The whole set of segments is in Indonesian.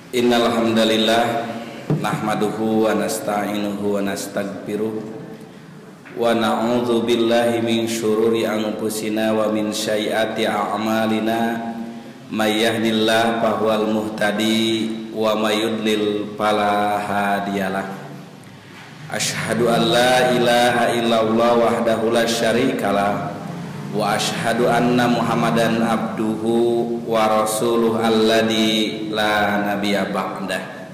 Innal hamdalillah nahmaduhu wa nasta'inuhu wa nastaghfiruh wa na'udzu billahi min syururi anfusina wa min sayyiati a'malina may yahdihillahu fahuwal muhtadi wa may yudlil fala hadiyalah. Asyhadu an la ilaha illallah wahdahu la syarikalah wa asyhadu anna Muhammadan abduhu wa rasuluh alladzi la nabiyya ba'dah.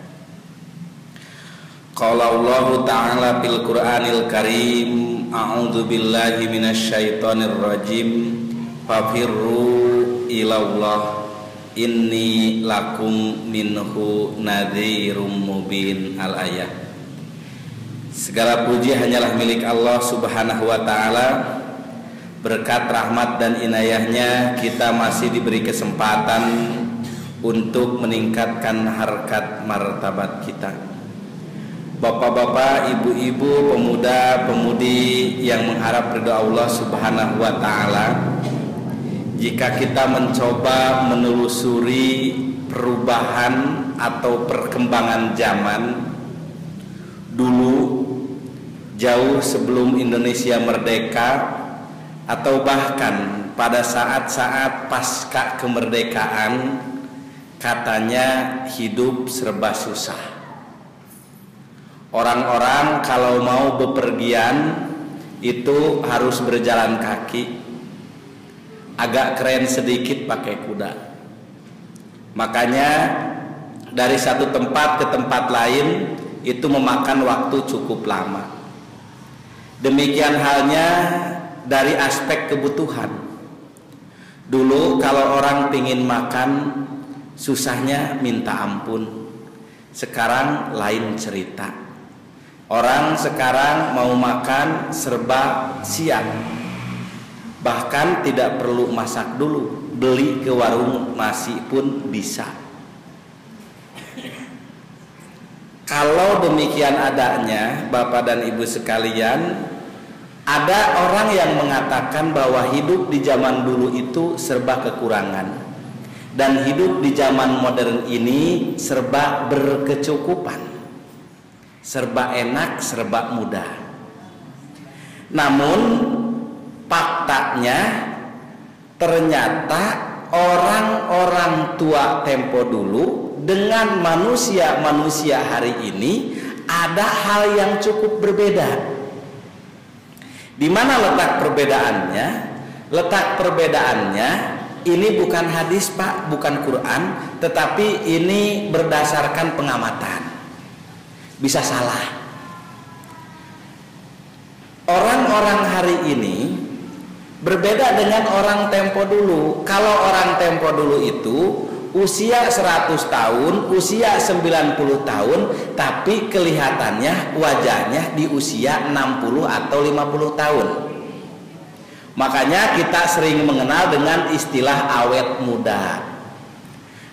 Qala Allah ta'ala fil Qur'anil Karim, a'udzu billahi minasyaitonir rajim, fafirru ilallah inni lakum minhu nadhirum mubin. Al-ayat. Segala puji hanyalah milik Allah Subhanahu wa ta'ala. Berkat rahmat dan inayahnya kita masih diberi kesempatan untuk meningkatkan harkat martabat kita. Bapak-bapak, ibu-ibu, pemuda-pemudi yang mengharap ridha Allah Subhanahu wa ta'ala, jika kita mencoba menelusuri perubahan atau perkembangan zaman dulu, jauh sebelum Indonesia merdeka, atau bahkan pada saat-saat pasca kemerdekaan, katanya hidup serba susah. Orang-orang kalau mau bepergian itu harus berjalan kaki, agak keren sedikit pakai kuda. Makanya dari satu tempat ke tempat lain itu memakan waktu cukup lama. Demikian halnya dari aspek kebutuhan. Dulu kalau orang pingin makan, susahnya minta ampun. Sekarang lain cerita. Orang sekarang mau makan serba siap. Bahkan tidak perlu masak dulu, beli ke warung nasi pun bisa. Kalau demikian adanya, Bapak dan Ibu sekalian, ada orang yang mengatakan bahwa hidup di zaman dulu itu serba kekurangan, dan hidup di zaman modern ini serba berkecukupan, serba enak, serba mudah. Namun faktanya ternyata orang-orang tua tempo dulu dengan manusia-manusia hari ini ada hal yang cukup berbeda. Di mana letak perbedaannya? Letak perbedaannya ini bukan hadis, Pak, bukan Quran, tetapi ini berdasarkan pengamatan. Bisa salah. Orang-orang hari ini berbeda dengan orang tempo dulu. Kalau orang tempo dulu itu usia 100 tahun, usia 90 tahun, tapi kelihatannya wajahnya di usia 60 atau 50 tahun. Makanya kita sering mengenal dengan istilah awet muda.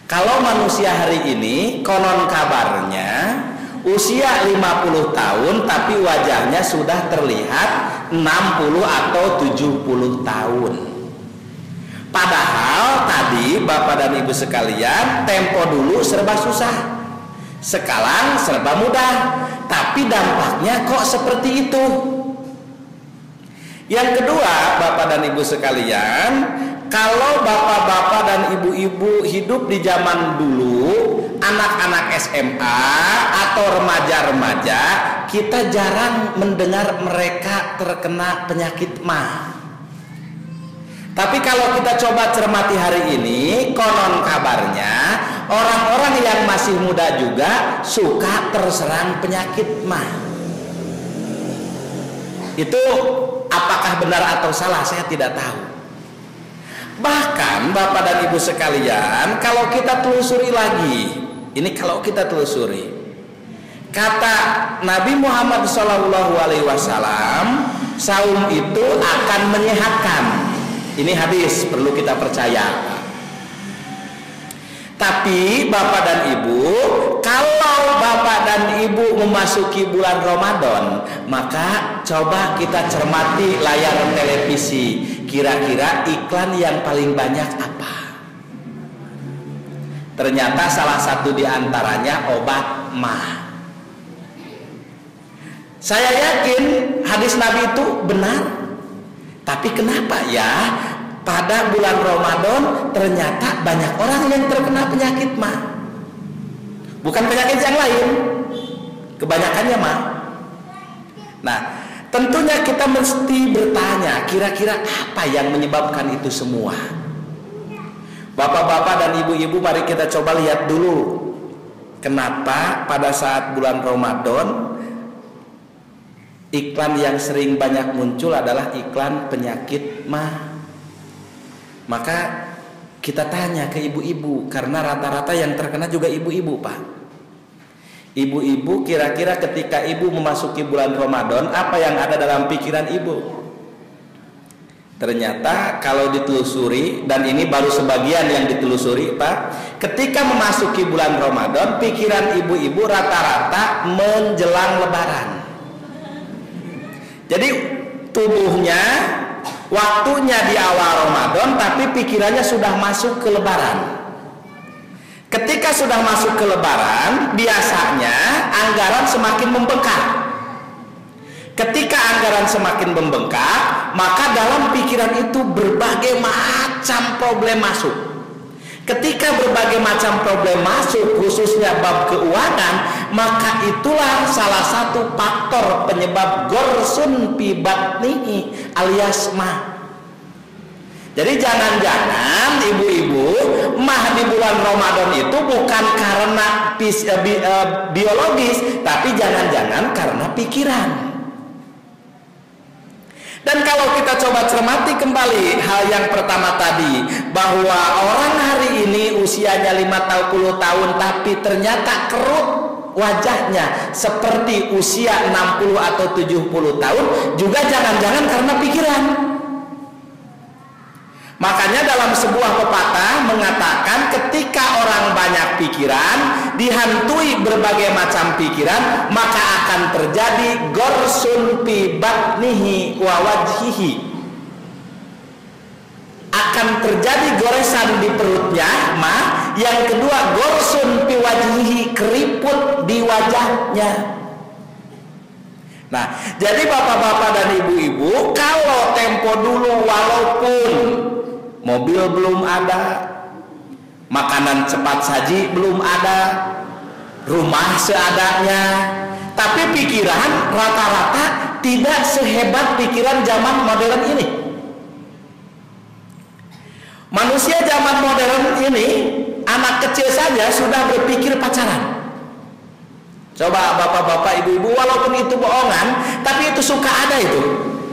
Kalau manusia hari ini konon kabarnya usia 50 tahun tapi wajahnya sudah terlihat 60 atau 70 tahun. Padahal tadi Bapak dan Ibu sekalian, tempo dulu serba susah, sekarang serba mudah. Tapi dampaknya kok seperti itu? Yang kedua, Bapak dan Ibu sekalian, kalau bapak-bapak dan ibu-ibu hidup di zaman dulu, anak-anak SMA atau remaja-remaja, kita jarang mendengar mereka terkena penyakit mah. Tapi kalau kita coba cermati hari ini, konon kabarnya orang-orang yang masih muda juga suka terserang penyakit mah. Itu apakah benar atau salah saya tidak tahu. Bahkan Bapak dan Ibu sekalian, kalau kita telusuri lagi, ini kalau kita telusuri, kata Nabi Muhammad SAW, saum itu akan menyehatkan. Ini hadis, perlu kita percaya. Tapi Bapak dan Ibu, kalau Bapak dan Ibu memasuki bulan Ramadan, maka coba kita cermati layar televisi. Kira-kira iklan yang paling banyak apa? Ternyata salah satu di antaranya obat mah. Saya yakin hadis Nabi itu benar. Tapi kenapa ya pada bulan Ramadan ternyata banyak orang yang terkena penyakit mah? Bukan penyakit yang lain, kebanyakannya mah. Nah, tentunya kita mesti bertanya, kira-kira apa yang menyebabkan itu semua? Bapak-bapak dan ibu-ibu, mari kita coba lihat dulu, kenapa pada saat bulan Ramadan iklan yang sering banyak muncul adalah iklan penyakit mah. Maka kita tanya ke ibu-ibu, karena rata-rata yang terkena juga ibu-ibu, Pak. Ibu-ibu, kira-kira ketika ibu memasuki bulan Ramadan, apa yang ada dalam pikiran ibu? Ternyata kalau ditelusuri, dan ini baru sebagian yang ditelusuri, Pak, ketika memasuki bulan Ramadan, pikiran ibu-ibu rata-rata menjelang Lebaran. Jadi tubuhnya waktunya di awal Ramadan, tapi pikirannya sudah masuk ke Lebaran. Ketika sudah masuk ke Lebaran, biasanya anggaran semakin membengkak. Ketika anggaran semakin membengkak, maka dalam pikiran itu berbagai macam problem masuk. Ketika berbagai macam problem masuk, khususnya bab keuangan, maka itulah salah satu faktor penyebab gorsun fi batnihi alias mah. Jadi jangan-jangan ibu-ibu mah di bulan Ramadan itu bukan karena biologis, tapi jangan-jangan karena pikiran. Dan kalau kita coba cermati kembali hal yang pertama tadi, bahwa orang hari ini usianya 50 tahun tapi ternyata kerut wajahnya seperti usia 60 atau 70 tahun, juga jangan-jangan karena pikiran. Makanya dalam sebuah pepatah mengatakan ketika orang banyak pikiran, dihantui berbagai macam pikiran, maka akan terjadi gorsun fi batnihi wa wajhihi. Akan terjadi goresan di perutnya, yang kedua gorsun fi wajhihi, keriput di wajahnya. Nah, jadi bapak-bapak dan ibu-ibu, kalau tempo dulu walaupun mobil belum ada, makanan cepat saji belum ada, rumah seadanya, tapi pikiran rata-rata tidak sehebat pikiran zaman modern ini. Manusia zaman modern ini, anak kecil saja sudah berpikir pacaran. Coba bapak-bapak, ibu-ibu, walaupun itu bohongan, tapi itu suka ada itu.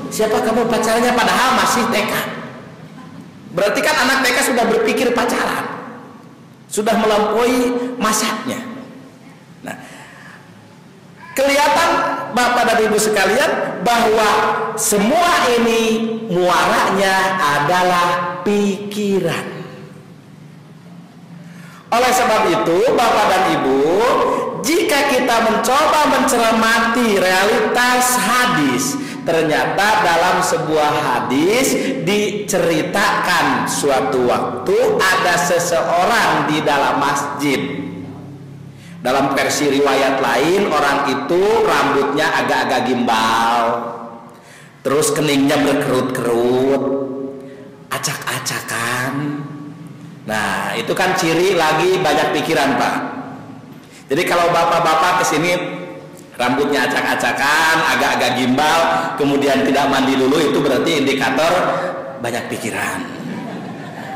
Siapa kamu pacarnya, padahal masih TK. Berarti kan anak TK sudah berpikir pacaran, sudah melampaui masanya. Nah, kelihatan bapak dan ibu sekalian bahwa semua ini muaranya adalah pikiran. Oleh sebab itu bapak dan ibu, jika kita mencoba mencermati realitas hadis, ternyata dalam sebuah hadis diceritakan suatu waktu ada seseorang di dalam masjid. Dalam versi riwayat lain, orang itu rambutnya agak-agak gimbal, terus keningnya berkerut-kerut, acak-acakan. Nah, itu kan ciri lagi banyak pikiran, Pak. Jadi kalau bapak-bapak kesini rambutnya acak-acakan, agak-agak gimbal, kemudian tidak mandi dulu, itu berarti indikator banyak pikiran.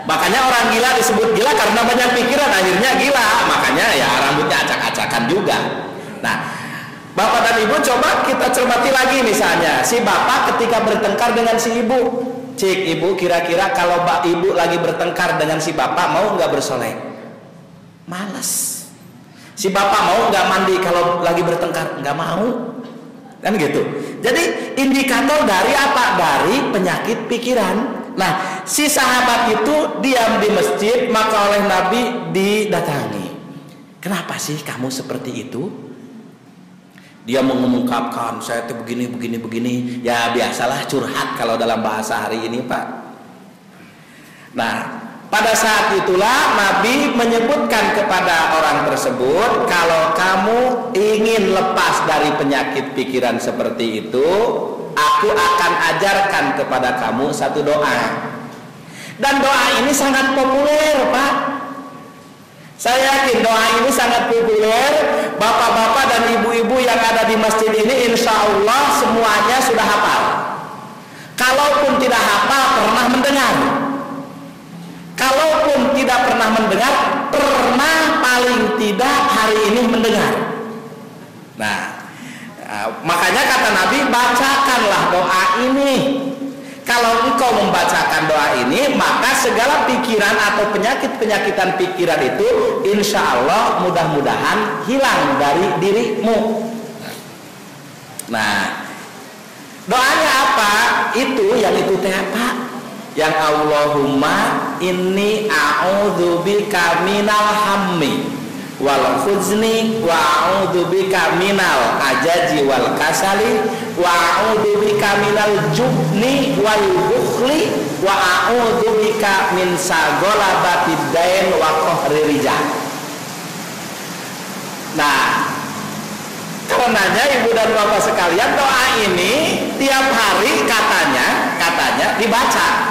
Makanya orang gila disebut gila karena banyak pikiran, akhirnya gila. Makanya ya rambutnya acak-acakan juga. Nah, bapak dan ibu coba kita cermati lagi, misalnya si bapak ketika bertengkar dengan si ibu. Cik, ibu, kira-kira kalau ibu lagi bertengkar dengan si bapak, mau nggak bersolek? Males. Si bapak mau nggak mandi kalau lagi bertengkar? Nggak mau, kan gitu. Jadi indikator dari apa? Dari penyakit pikiran. Nah, si sahabat itu diam di masjid, maka oleh Nabi didatangi. Kenapa sih kamu seperti itu? Dia mengungkapkan, saya tuh begini. Ya biasalah curhat kalau dalam bahasa hari ini, Pak. Nah, Pada saat itulah Nabi menyebutkan kepada orang tersebut, kalau kamu ingin lepas dari penyakit pikiran seperti itu, aku akan ajarkan kepada kamu satu doa. Dan doa ini sangat populer, Pak. Saya yakin doa ini sangat populer. Bapak-bapak dan ibu-ibu yang ada di masjid ini insya Allah semuanya sudah hafal. Kalaupun tidak hafal, pernah mendengar. Kalaupun tidak pernah mendengar, pernah paling tidak hari ini mendengar. Nah, makanya kata Nabi, bacakanlah doa ini. Kalau engkau membacakan doa ini, maka segala pikiran atau penyakit-penyakitan pikiran itu insya Allah mudah-mudahan hilang dari dirimu. Nah, doanya apa? Itu yang itu teh apa? Yang Allahumma inni a'udzubika minal hammi wal khuzni wa a'udzubika minal ajaji wal kasali wa a'udzubika minal jubni wal bukhli wa a'udzubika min sagolabatid dain wa qahri rijal. Nah, karenanya ibu dan bapak sekalian, doa ini tiap hari katanya dibaca.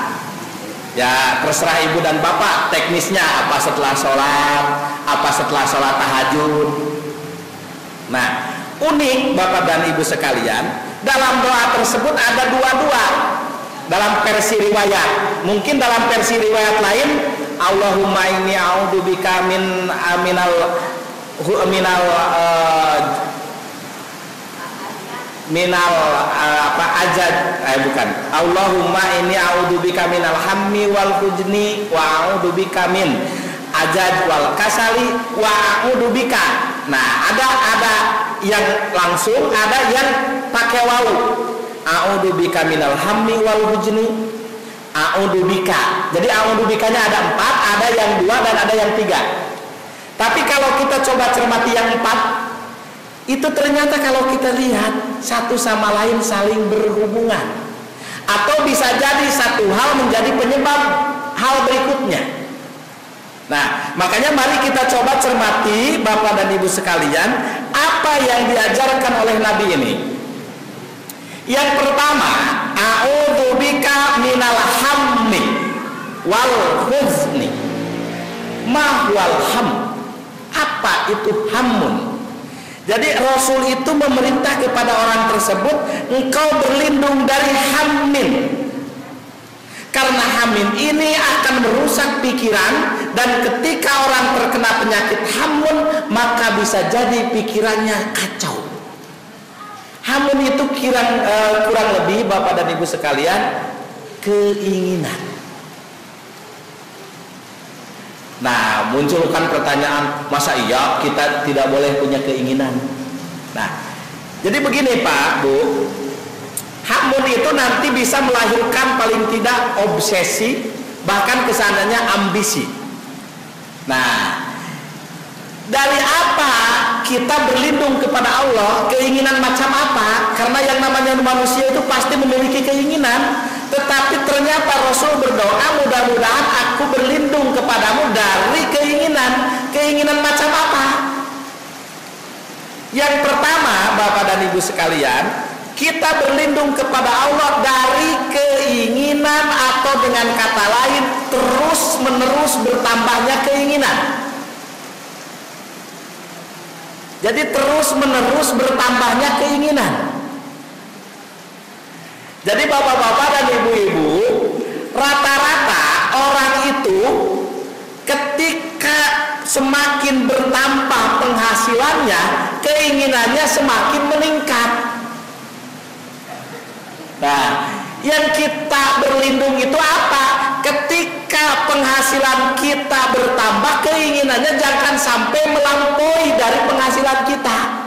Ya terserah ibu dan bapak teknisnya, apa setelah sholat, apa setelah sholat tahajud. Nah, unik bapak dan ibu sekalian, dalam doa tersebut ada dua-dua dalam versi riwayat. Mungkin dalam versi riwayat lain, Allahumma inni a'udzubika minal bukan. Allahumma inni a'udzubika minal hammi wal huzni wa a'udzubika min ajaj wal kasali wa a'udzubika. Nah, ada yang langsung, ada yang pakai wawu. A'udzubika minal hammi wal huzni, a'udzubika. Jadi a'udzubikanya ada 4, ada yang 2 dan ada yang 3. Tapi kalau kita coba cermati yang 4, itu ternyata kalau kita lihat satu sama lain saling berhubungan, atau bisa jadi satu hal menjadi penyebab hal berikutnya. Nah, makanya mari kita coba cermati bapak dan ibu sekalian, apa yang diajarkan oleh Nabi ini. Yang pertama, a'udzubika minal hammi wal huzni. Ma wal ham? Apa itu hammun? Jadi Rasul itu memerintah kepada orang tersebut, engkau berlindung dari hammin. Karena hammin ini akan merusak pikiran, dan ketika orang terkena penyakit hammun, maka bisa jadi pikirannya kacau. Hammun itu kurang lebih bapak dan ibu sekalian, keinginan. Nah, munculkan pertanyaan, masa iya kita tidak boleh punya keinginan? Nah, jadi begini Pak, Bu, hammun itu nanti bisa melahirkan paling tidak obsesi, bahkan kesananya ambisi. Nah, dari apa kita berlindung kepada Allah? Keinginan macam apa? Karena yang namanya manusia itu pasti memiliki keinginan. Tetapi ternyata Rasul berdoa, mudah-mudahan aku berlindung kepadamu dari keinginan. Keinginan macam apa? Yang pertama, Bapak dan Ibu sekalian, kita berlindung kepada Allah dari keinginan, atau dengan kata lain, terus-menerus bertambahnya keinginan. Jadi terus-menerus bertambahnya keinginan. Jadi bapak-bapak dan ibu-ibu, rata-rata orang itu ketika semakin bertambah penghasilannya, keinginannya semakin meningkat. Nah, yang kita berlindung itu apa? Ketika penghasilan kita bertambah, keinginannya jangan sampai melampaui dari penghasilan kita.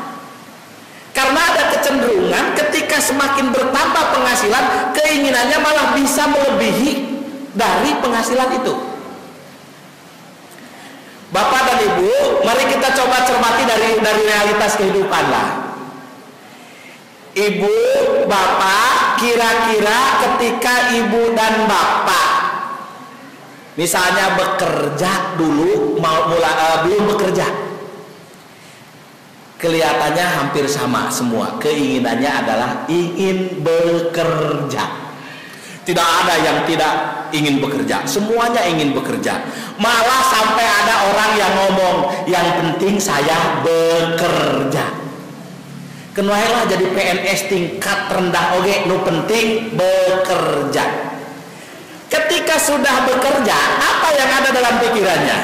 Karena ada kecenderungan ketika semakin bertambah penghasilan, keinginannya malah bisa melebihi dari penghasilan itu. Bapak dan Ibu, mari kita coba cermati dari realitas kehidupan lah. Ibu, Bapak, kira-kira ketika Ibu dan Bapak Misalnya bekerja dulu, belum bekerja, kelihatannya hampir sama semua. Keinginannya adalah ingin bekerja. Tidak ada yang tidak ingin bekerja, semuanya ingin bekerja. Malah sampai ada orang yang ngomong, yang penting saya bekerja. Kenuailah jadi PNS tingkat rendah oge, nu penting bekerja. Ketika sudah bekerja, apa yang ada dalam pikirannya?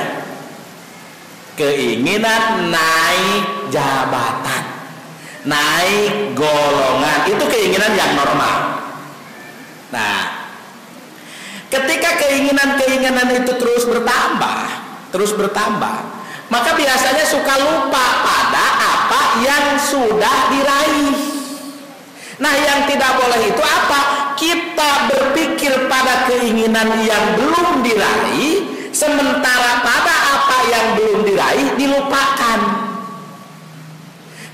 Keinginan naik jabatan, naik golongan. Itu keinginan yang normal. Nah, ketika keinginan-keinginan itu terus bertambah, maka biasanya suka lupa pada apa yang sudah diraih. Nah, yang tidak boleh itu apa? Kita berpikir pada keinginan yang belum diraih, sementara pada apa yang belum diraih dilupakan.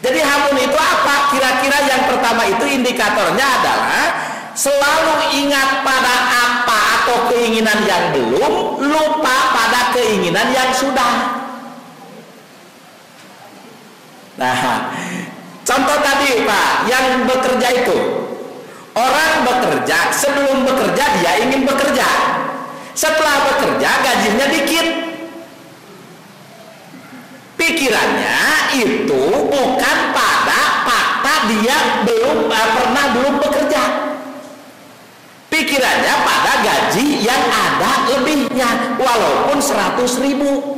Jadi hamun itu apa? Kira-kira yang pertama itu indikatornya adalah selalu ingat pada apa atau keinginan yang belum, lupa pada keinginan yang sudah. Nah, contoh tadi Pak, yang bekerja itu, orang bekerja, sebelum bekerja dia ingin bekerja, setelah bekerja gajinya dikit. Pikirannya itu bukan pada fakta dia belum bekerja. Pikirannya pada gaji yang ada lebihnya, walaupun 100.000.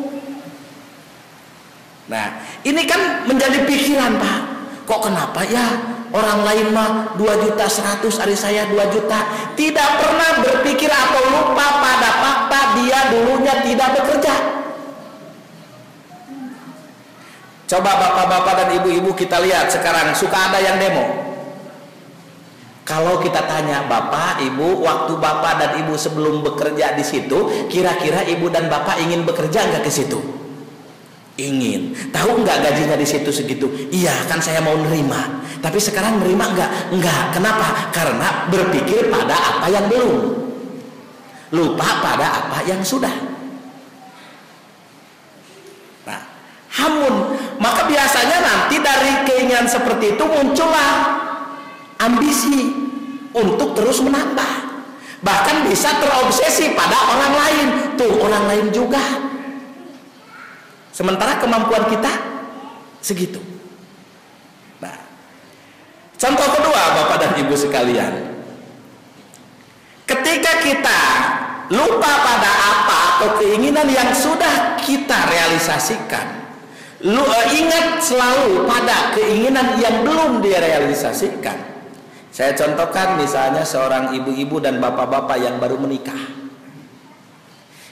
Nah, ini kan menjadi pikiran Pak. Kok kenapa ya orang lain mah 2.100.000, hari saya 2 juta. Tidak pernah berpikir atau lupa pada fakta dia dulunya tidak bekerja. Coba bapak-bapak dan ibu-ibu kita lihat sekarang, suka ada yang demo. Kalau kita tanya bapak, ibu, waktu bapak dan ibu sebelum bekerja di situ, kira-kira ibu dan bapak ingin bekerja nggak ke situ? Ingin. Tahu nggak gajinya di situ segitu? Iya, kan saya mau nerima. Tapi sekarang nerima nggak? Nggak. Kenapa? Karena berpikir pada apa yang belum, lupa pada apa yang sudah. Nah, hamun. Maka biasanya nanti dari keinginan seperti itu muncullah ambisi untuk terus menambah, bahkan bisa terobsesi pada orang lain. Tuh, orang lain juga, sementara kemampuan kita segitu. Nah, contoh kedua Bapak dan Ibu sekalian, ketika kita lupa pada apa atau keinginan yang sudah kita realisasikan, ingat selalu pada keinginan yang belum direalisasikan. Saya contohkan misalnya seorang ibu-ibu dan bapak-bapak yang baru menikah.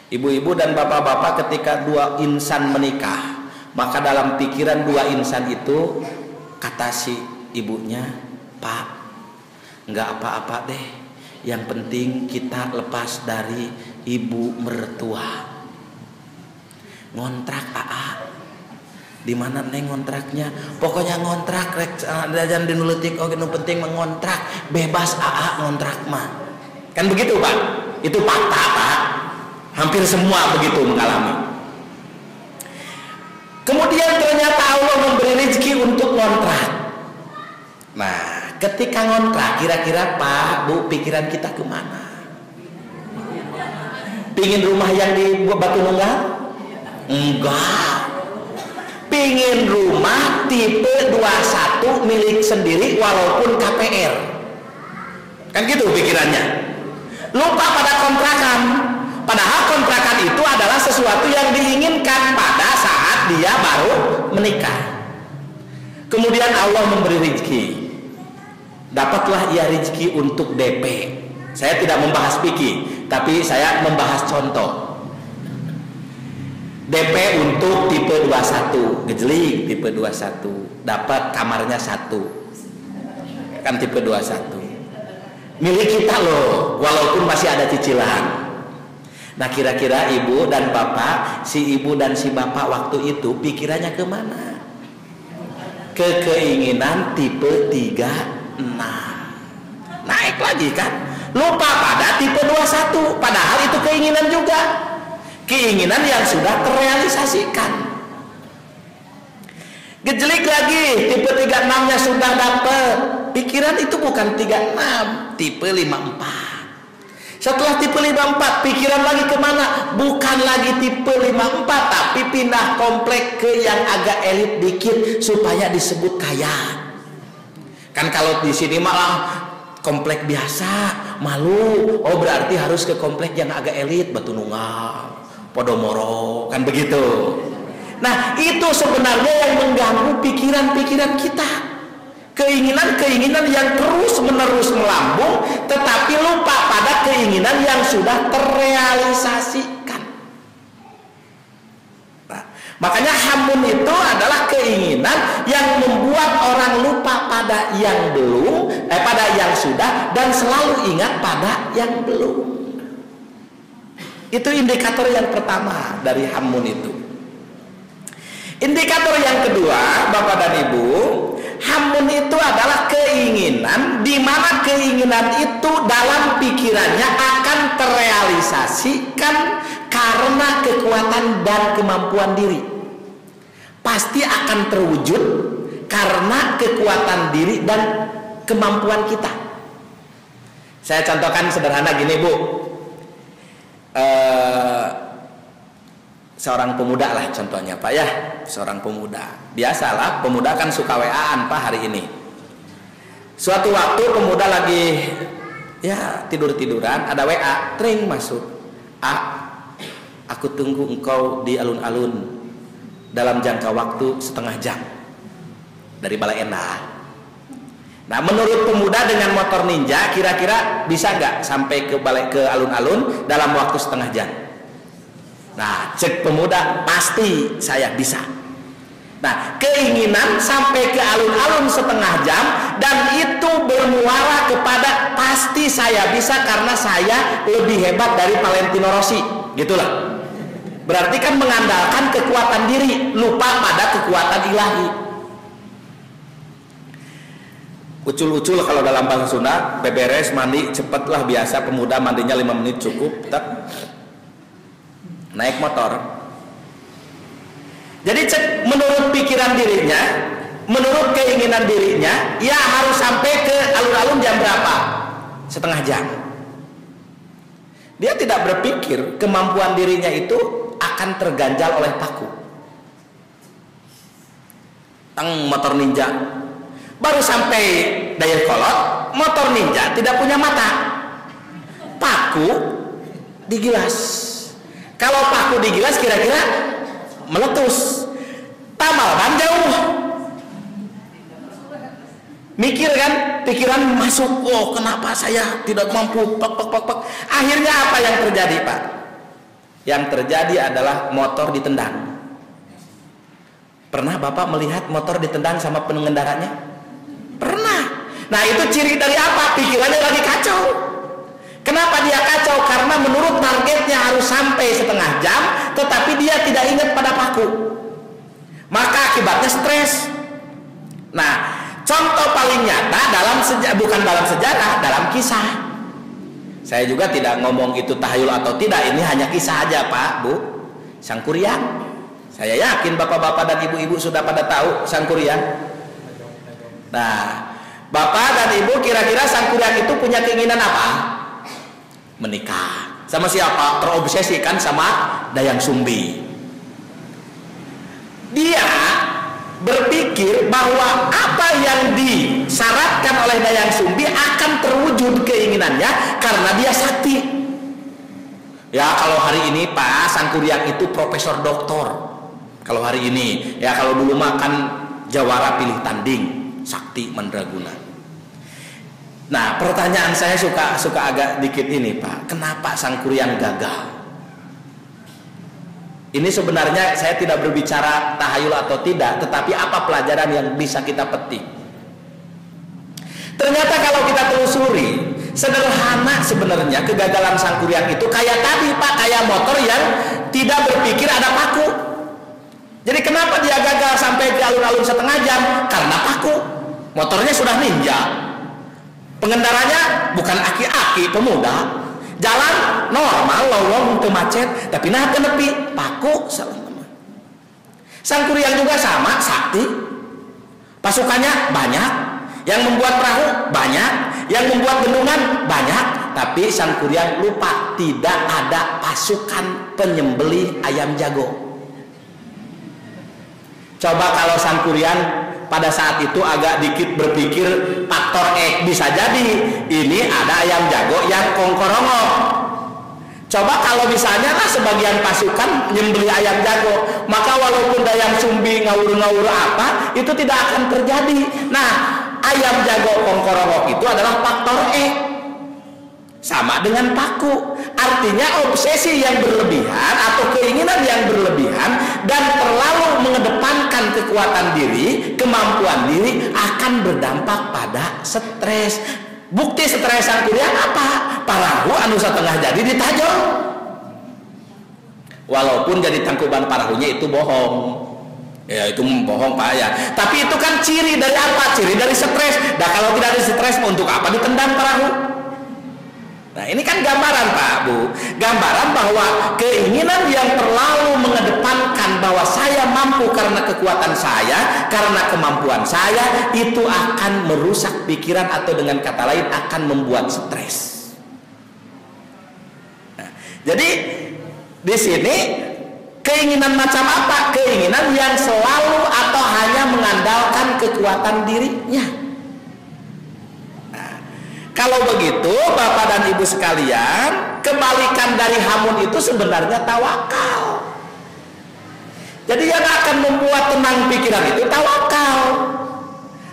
Ibu-ibu dan bapak-bapak ketika dua insan menikah, maka dalam pikiran dua insan itu kata si ibunya, Pak, nggak apa-apa deh, yang penting kita lepas dari ibu mertua. Ngontrak AA. Di mana neng ngontraknya? Pokoknya ngontrak rek dan dinuletik oke, nu penting mengontrak, bebas AA ngontrak mah. Kan begitu Pak? Itu fakta Pak. Hampir semua begitu mengalami. Kemudian ternyata Allah memberi rezeki untuk ngontrak. Nah, ketika ngontrak, kira-kira Pak, Bu, pikiran kita kemana? Pingin rumah yang di Batu Nunggal? Enggak. Pingin rumah tipe 21 milik sendiri walaupun KPR. Kan gitu pikirannya. Lupa pada kontrakan. Padahal kontrakan itu adalah sesuatu yang diinginkan pada saat dia baru menikah. Kemudian Allah memberi rezeki. Dapatlah ia rezeki untuk DP. Saya tidak membahas fikih, tapi saya membahas contoh. DP untuk tipe 21, gejlik tipe 21, dapat kamarnya 1, kan tipe 21, milik kita loh, walaupun masih ada cicilan. Nah, kira-kira ibu dan bapak, si ibu dan si bapak waktu itu pikirannya kemana? Ke keinginan tipe 36, naik lagi kan, lupa pada tipe 21, padahal itu keinginan juga. keinginan yang sudah terrealisasikan. Gejelik lagi, tipe 36-nya sudah dapat. Pikiran itu bukan 36, tipe 54. Setelah tipe 54, pikiran lagi kemana? Bukan lagi tipe 54, tapi pindah komplek ke yang agak elit dikit supaya disebut kaya. Kan kalau di sini malah komplek biasa, malu. Oh berarti harus ke komplek yang agak elit, Batu-Nunggal, Podomoro, kan begitu. Nah itu sebenarnya yang mengganggu pikiran-pikiran kita. Keinginan-keinginan yang terus-menerus melambung, tetapi lupa pada keinginan yang sudah terrealisasikan. Nah, makanya hamun itu adalah keinginan yang membuat orang lupa pada yang belum, pada yang sudah, dan selalu ingat pada yang belum. Itu indikator yang pertama dari hamun itu. Indikator yang kedua, Bapak dan Ibu, hamun itu adalah keinginan di mana keinginan itu dalam pikirannya akan terrealisasikan karena kekuatan dan kemampuan diri. Pasti akan terwujud karena kekuatan diri dan kemampuan kita. Saya contohkan sederhana gini, Bu. Seorang pemuda lah contohnya, Pak ya, seorang pemuda. Biasalah pemuda kan suka WA-an Pak hari ini. Suatu waktu pemuda lagi ya tidur-tiduran, ada WA, tring masuk. Aku tunggu engkau di alun-alun dalam jangka waktu setengah jam dari Balai Endah. Nah menurut pemuda dengan motor ninja kira-kira bisa nggak sampai ke alun-alun dalam waktu setengah jam? Nah, cek pemuda, pasti saya bisa. Nah, keinginan sampai ke alun-alun setengah jam dan itu bermuara kepada pasti saya bisa karena saya lebih hebat dari Valentino Rossi, gitulah. Berarti kan mengandalkan kekuatan diri, lupa pada kekuatan ilahi. Ucul-ucul kalau dalam bahasa Sunda, beberes mandi cepatlah, biasa pemuda mandinya 5 menit cukup. Naik motor. Jadi menurut pikiran dirinya, menurut keinginan dirinya, ya harus sampai ke alun-alun jam berapa? Setengah jam. Dia tidak berpikir kemampuan dirinya itu akan terganjal oleh paku. Motor ninja. Baru sampai Dayakolot, motor ninja tidak punya mata. Paku digilas. Kalau paku digilas kira-kira meletus. Tamal kan jauh. Mikir kan, pikiran masuk, oh kenapa saya tidak mampu, pek. Akhirnya apa yang terjadi, Pak? Yang terjadi adalah motor ditendang. Pernah Bapak melihat motor ditendang sama pengendaranya? Pernah. Nah itu ciri dari apa? Pikirannya lagi kacau. Kenapa dia kacau? Karena menurut targetnya harus sampai setengah jam, tetapi dia tidak ingat pada paku. Maka akibatnya stres. Nah, contoh paling nyata bukan dalam sejarah, dalam kisah. Saya juga tidak ngomong itu tahayul atau tidak, ini hanya kisah aja Pak, Bu. Sangkuriang. Saya yakin bapak-bapak dan ibu-ibu sudah pada tahu Sangkuriang. Nah, bapak dan ibu kira-kira Sangkuriang itu punya keinginan apa? Menikah. Sama siapa? Terobsesi kan sama Dayang Sumbi. Dia berpikir bahwa apa yang disyaratkan oleh Dayang Sumbi akan terwujud keinginannya karena dia sakti. Ya kalau hari ini Pak Sangkuriang itu profesor doktor. Kalau hari ini, ya kalau dulu makan jawara pilih tanding, sakti mandraguna. Nah pertanyaan saya suka agak dikit ini Pak, kenapa Sangkuriang gagal? Ini sebenarnya saya tidak berbicara tahayul atau tidak, tetapi apa pelajaran yang bisa kita petik? Ternyata kalau kita telusuri, sederhana sebenarnya kegagalan Sangkuriang itu kayak tadi Pak, kayak motor yang tidak berpikir ada paku. Jadi kenapa dia gagal sampai ke alun-alun setengah jam? Karena paku. Motornya sudah ninja. Pengendaranya bukan aki-aki, pemuda. Jalan normal lowong teu macet, tapi nah teu nepi paku Sangkuriang juga sama, sakti. Pasukannya banyak, yang membuat perahu banyak, yang membuat bendungan banyak, tapi Sangkuriang lupa tidak ada pasukan penyembelih ayam jago. Coba kalau Sangkuriang pada saat itu agak dikit berpikir faktor X, bisa jadi ini ada ayam jago yang kongkorongo. Coba kalau misalnya sebagian pasukan nyembelih ayam jago, maka walaupun dayang sumbi ngawur-ngawur apa, itu tidak akan terjadi. Nah, ayam jago kongkorongok itu adalah faktor X, sama dengan paku. Artinya obsesi yang berlebihan atau keinginan yang berlebihan dan terlalu mengedepankan kekuatan diri, kemampuan diri akan berdampak pada stres. Bukti stres Sangkuriang apa? Parahu anu satengah jadi ditajong. Walaupun jadi tangkuban parahunya itu bohong. Ya itu bohong Pak ya. Tapi itu kan ciri dari apa? Ciri dari stres. Nah kalau tidak ada stres untuk apa ditendang perahu? Nah ini kan gambaran Pak Bu, gambaran bahwa keinginan yang terlalu mengedepankan bahwa saya mampu karena kekuatan saya, karena kemampuan saya, itu akan merusak pikiran atau dengan kata lain akan membuat stres. Nah, jadi di sini keinginan macam apa? Keinginan yang selalu atau hanya mengandalkan kekuatan dirinya. Kalau begitu Bapak dan Ibu sekalian, kebalikan dari hamun itu sebenarnya tawakal. Jadi yang akan membuat tenang pikiran itu tawakal.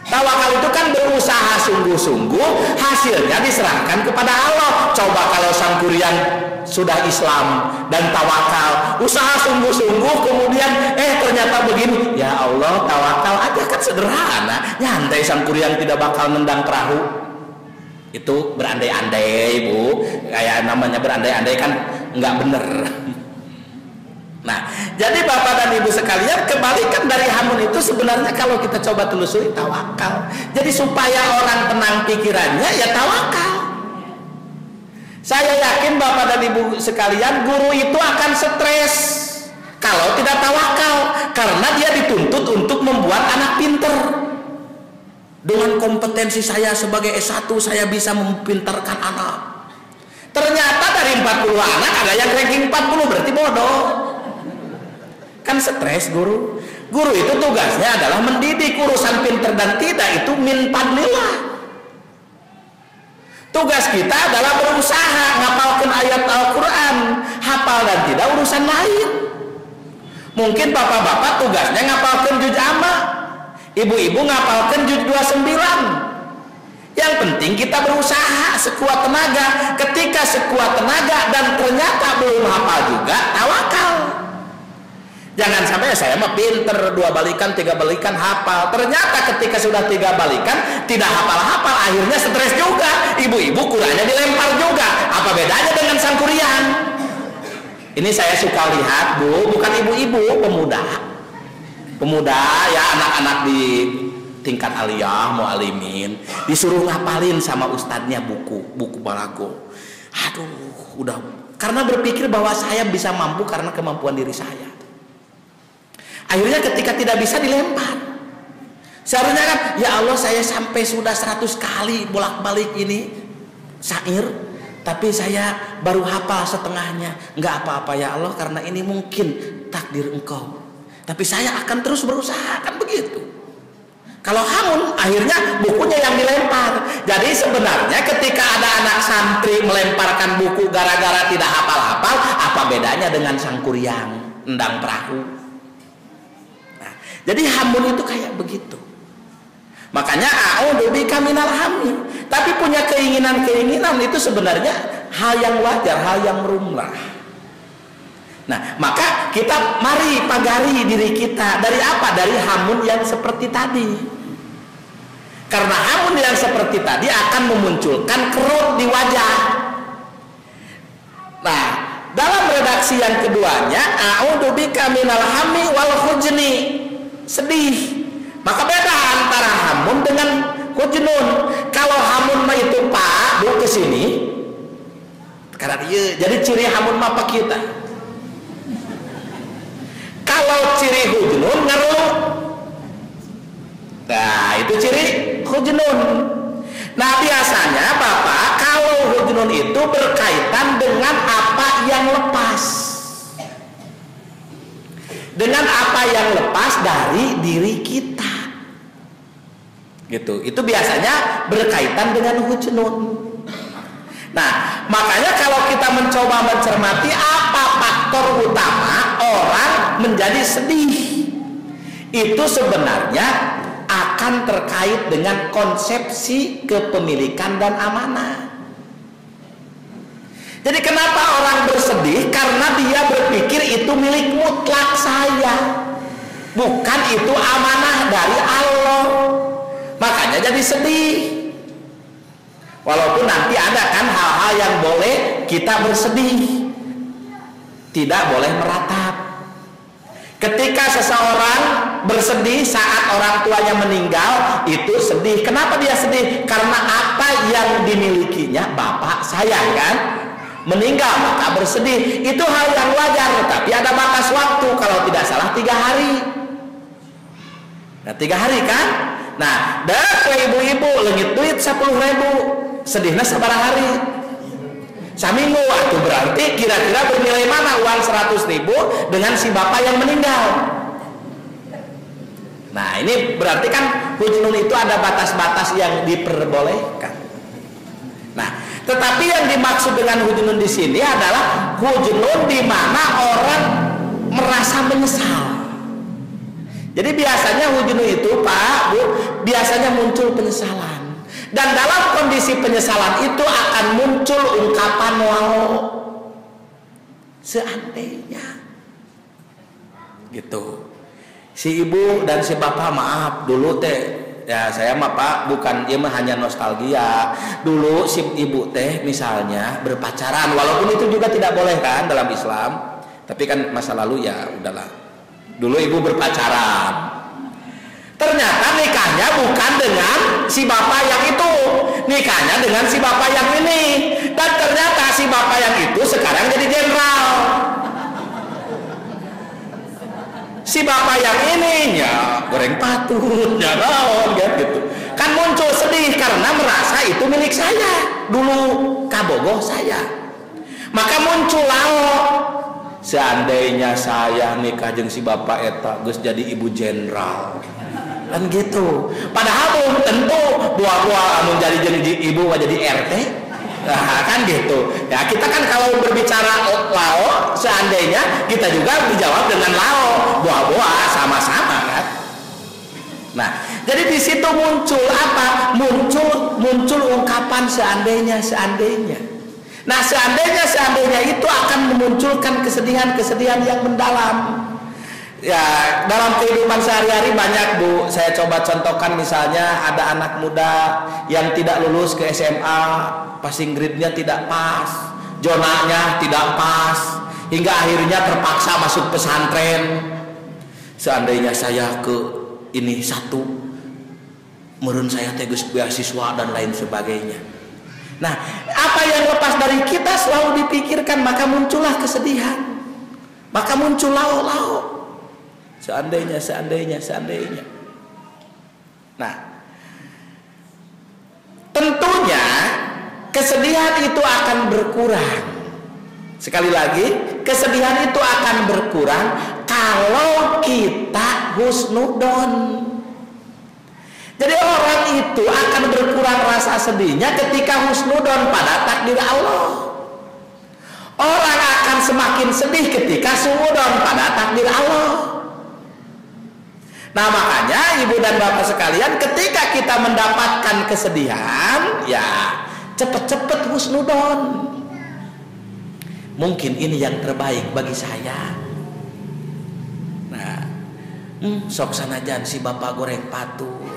Tawakal itu kan berusaha sungguh-sungguh, hasilnya diserahkan kepada Allah. Coba kalau Sangkuriang sudah Islam dan tawakal, usaha sungguh-sungguh, kemudian ternyata begini, ya Allah tawakal aja kan sederhana, nyantai Sangkuriang tidak bakal nendang perahu. Itu berandai-andai Bu, kayak namanya berandai-andai kan nggak bener. Nah jadi Bapak dan Ibu sekalian, kebalikan dari hamun itu sebenarnya kalau kita coba telusuri tawakal. Jadi supaya orang tenang pikirannya ya tawakal. Saya yakin Bapak dan Ibu sekalian, guru itu akan stres kalau tidak tawakal, karena dia dituntut untuk membuat anak pinter. Dengan kompetensi saya sebagai S1 saya bisa mempintarkan anak. Ternyata dari 40 anak ada yang ranking 40, berarti bodoh. Kan stres guru. Guru itu tugasnya adalah mendidik, urusan pinter dan tidak itu min fadlillah. Tugas kita adalah berusaha ngapalkan ayat Al-Quran, hafal dan tidak urusan lain. Mungkin bapak-bapak tugasnya ngapalkan juz amma, ibu-ibu ngapalkan juz 29. Yang penting kita berusaha sekuat tenaga. Ketika sekuat tenaga dan ternyata belum hafal juga, tawakal. Jangan sampai saya mah pinter 2 balikan 3 balikan hafal, ternyata ketika sudah 3 balikan tidak hafal-hafal, akhirnya stres juga. Ibu-ibu Qurannya dilempar juga. Apa bedanya dengan Sangkuriang? Ini saya suka lihat Bu, bukan ibu-ibu, pemuda ya, anak-anak di tingkat aliyah mu'alimin disuruh ngapalin sama ustadznya buku balago. Aduh, udah karena berpikir bahwa saya bisa mampu karena kemampuan diri saya. Akhirnya ketika tidak bisa dilempar. Seharusnya kan, ya Allah saya sampai sudah 100 kali bolak-balik ini syair, tapi saya baru hafal setengahnya. Enggak apa-apa ya Allah, karena ini mungkin takdir Engkau. Tapi saya akan terus berusaha, kan begitu. Kalau hamun, akhirnya bukunya yang dilempar. Jadi sebenarnya ketika ada anak santri melemparkan buku gara-gara tidak hafal-hafal, apa bedanya dengan Sangkuriang endang perahu? Nah, jadi hamun itu kayak begitu. Makanya a'udzubika minal hammi. Tapi punya keinginan-keinginan itu sebenarnya hal yang wajar, hal yang lumrah. Nah, maka kita mari pagari diri kita dari apa? Dari hamun yang seperti tadi. Karena hamun yang seperti tadi akan memunculkan kerut di wajah. Nah, dalam redaksi yang keduanya, a'udzubika minal hammi wal hujni, sedih. Maka beda antara hamun dengan hujnun. Kalau hamun itu Pak, Bu kesini. Karena dia jadi ciri hamun mapa kita. Kalau ciri hujnun ngeluh. Nah, itu ciri hujnun. Nah, biasanya Bapak kalau hujnun itu berkaitan dengan apa yang lepas. Dengan apa yang lepas dari diri kita. Gitu. Itu biasanya berkaitan dengan hujnun. Nah, makanya kalau kita mencoba mencermati apa faktor utama orang menjadi sedih, itu sebenarnya akan terkait dengan konsepsi kepemilikan dan amanah. Jadi kenapa orang bersedih? Karena dia berpikir itu milik mutlak saya, bukan itu amanah dari Allah. Makanya jadi sedih. Walaupun nanti ada kan hal-hal yang boleh kita bersedih, tidak boleh meratap. Ketika seseorang bersedih saat orang tuanya meninggal, itu sedih. Kenapa dia sedih? Karena apa yang dimilikinya bapak saya kan meninggal, maka bersedih. Itu hal yang wajar, tapi ada batas waktu. Kalau tidak salah 3 hari. Nah 3 hari kan. Nah dah ke ibu-ibu lengit duit 10.000, sedihnya sabar hari. Saminggu, itu berarti kira-kira bernilai mana uang 100.000 dengan si bapak yang meninggal. Nah ini berarti kan hujnun itu ada batas-batas yang diperbolehkan. Nah tetapi yang dimaksud dengan hujnun di sini adalah hujnun di mana orang merasa menyesal. Jadi biasanya hujnun itu Pak Bu biasanya muncul penyesalan. Dan dalam kondisi penyesalan itu akan muncul ungkapan walau seandainya gitu. Si ibu dan si bapak maaf dulu teh ya saya mah Pak bukan dia mah hanya nostalgia. Dulu si ibu teh misalnya berpacaran, walaupun itu juga tidak boleh kan dalam Islam, tapi kan masa lalu ya udahlah. Dulu ibu berpacaran, ternyata nikahnya bukan dengan si bapak yang itu, nikahnya dengan si bapak yang ini. Dan ternyata si bapak yang itu sekarang jadi jenderal. Si bapak yang ini ya goreng patut, ya naon gitu. Kan muncul sedih karena merasa itu milik saya. Dulu kabogoh saya. Maka muncul lauk. Seandainya saya nikah jeung si bapak eta geus jadi ibu jenderal. Kan gitu. Padahal belum tentu buah-buah anu jadi ibu jadi RT. Nah, kan gitu. Ya, kita kan kalau berbicara lao, seandainya kita juga dijawab dengan lao, buah-buah sama-sama kan. Nah, jadi di situ muncul apa? Muncul ungkapan seandainya. Nah, seandainya itu akan memunculkan kesedihan yang mendalam. Ya, dalam kehidupan sehari-hari banyak Bu, saya coba contohkan misalnya ada anak muda yang tidak lulus ke SMA, passing grade-nya tidak pas, zonanya tidak pas, hingga akhirnya terpaksa masuk pesantren. Seandainya saya ke ini satu, meureun saya tegus beasiswa dan lain sebagainya. Nah, apa yang lepas dari kita selalu dipikirkan, maka muncullah kesedihan, maka muncul lau-lau. Seandainya. Nah, tentunya kesedihan itu akan berkurang. Sekali lagi, kesedihan itu akan berkurang kalau kita husnudon. Jadi orang itu akan berkurang rasa sedihnya ketika husnudon pada takdir Allah. Orang akan semakin sedih ketika suudon pada takdir Allah. Nah makanya ibu dan bapak sekalian, ketika kita mendapatkan kesedihan, ya cepet-cepet husnudon. Mungkin ini yang terbaik bagi saya. Nah, sok sanajan si bapak goreng patut,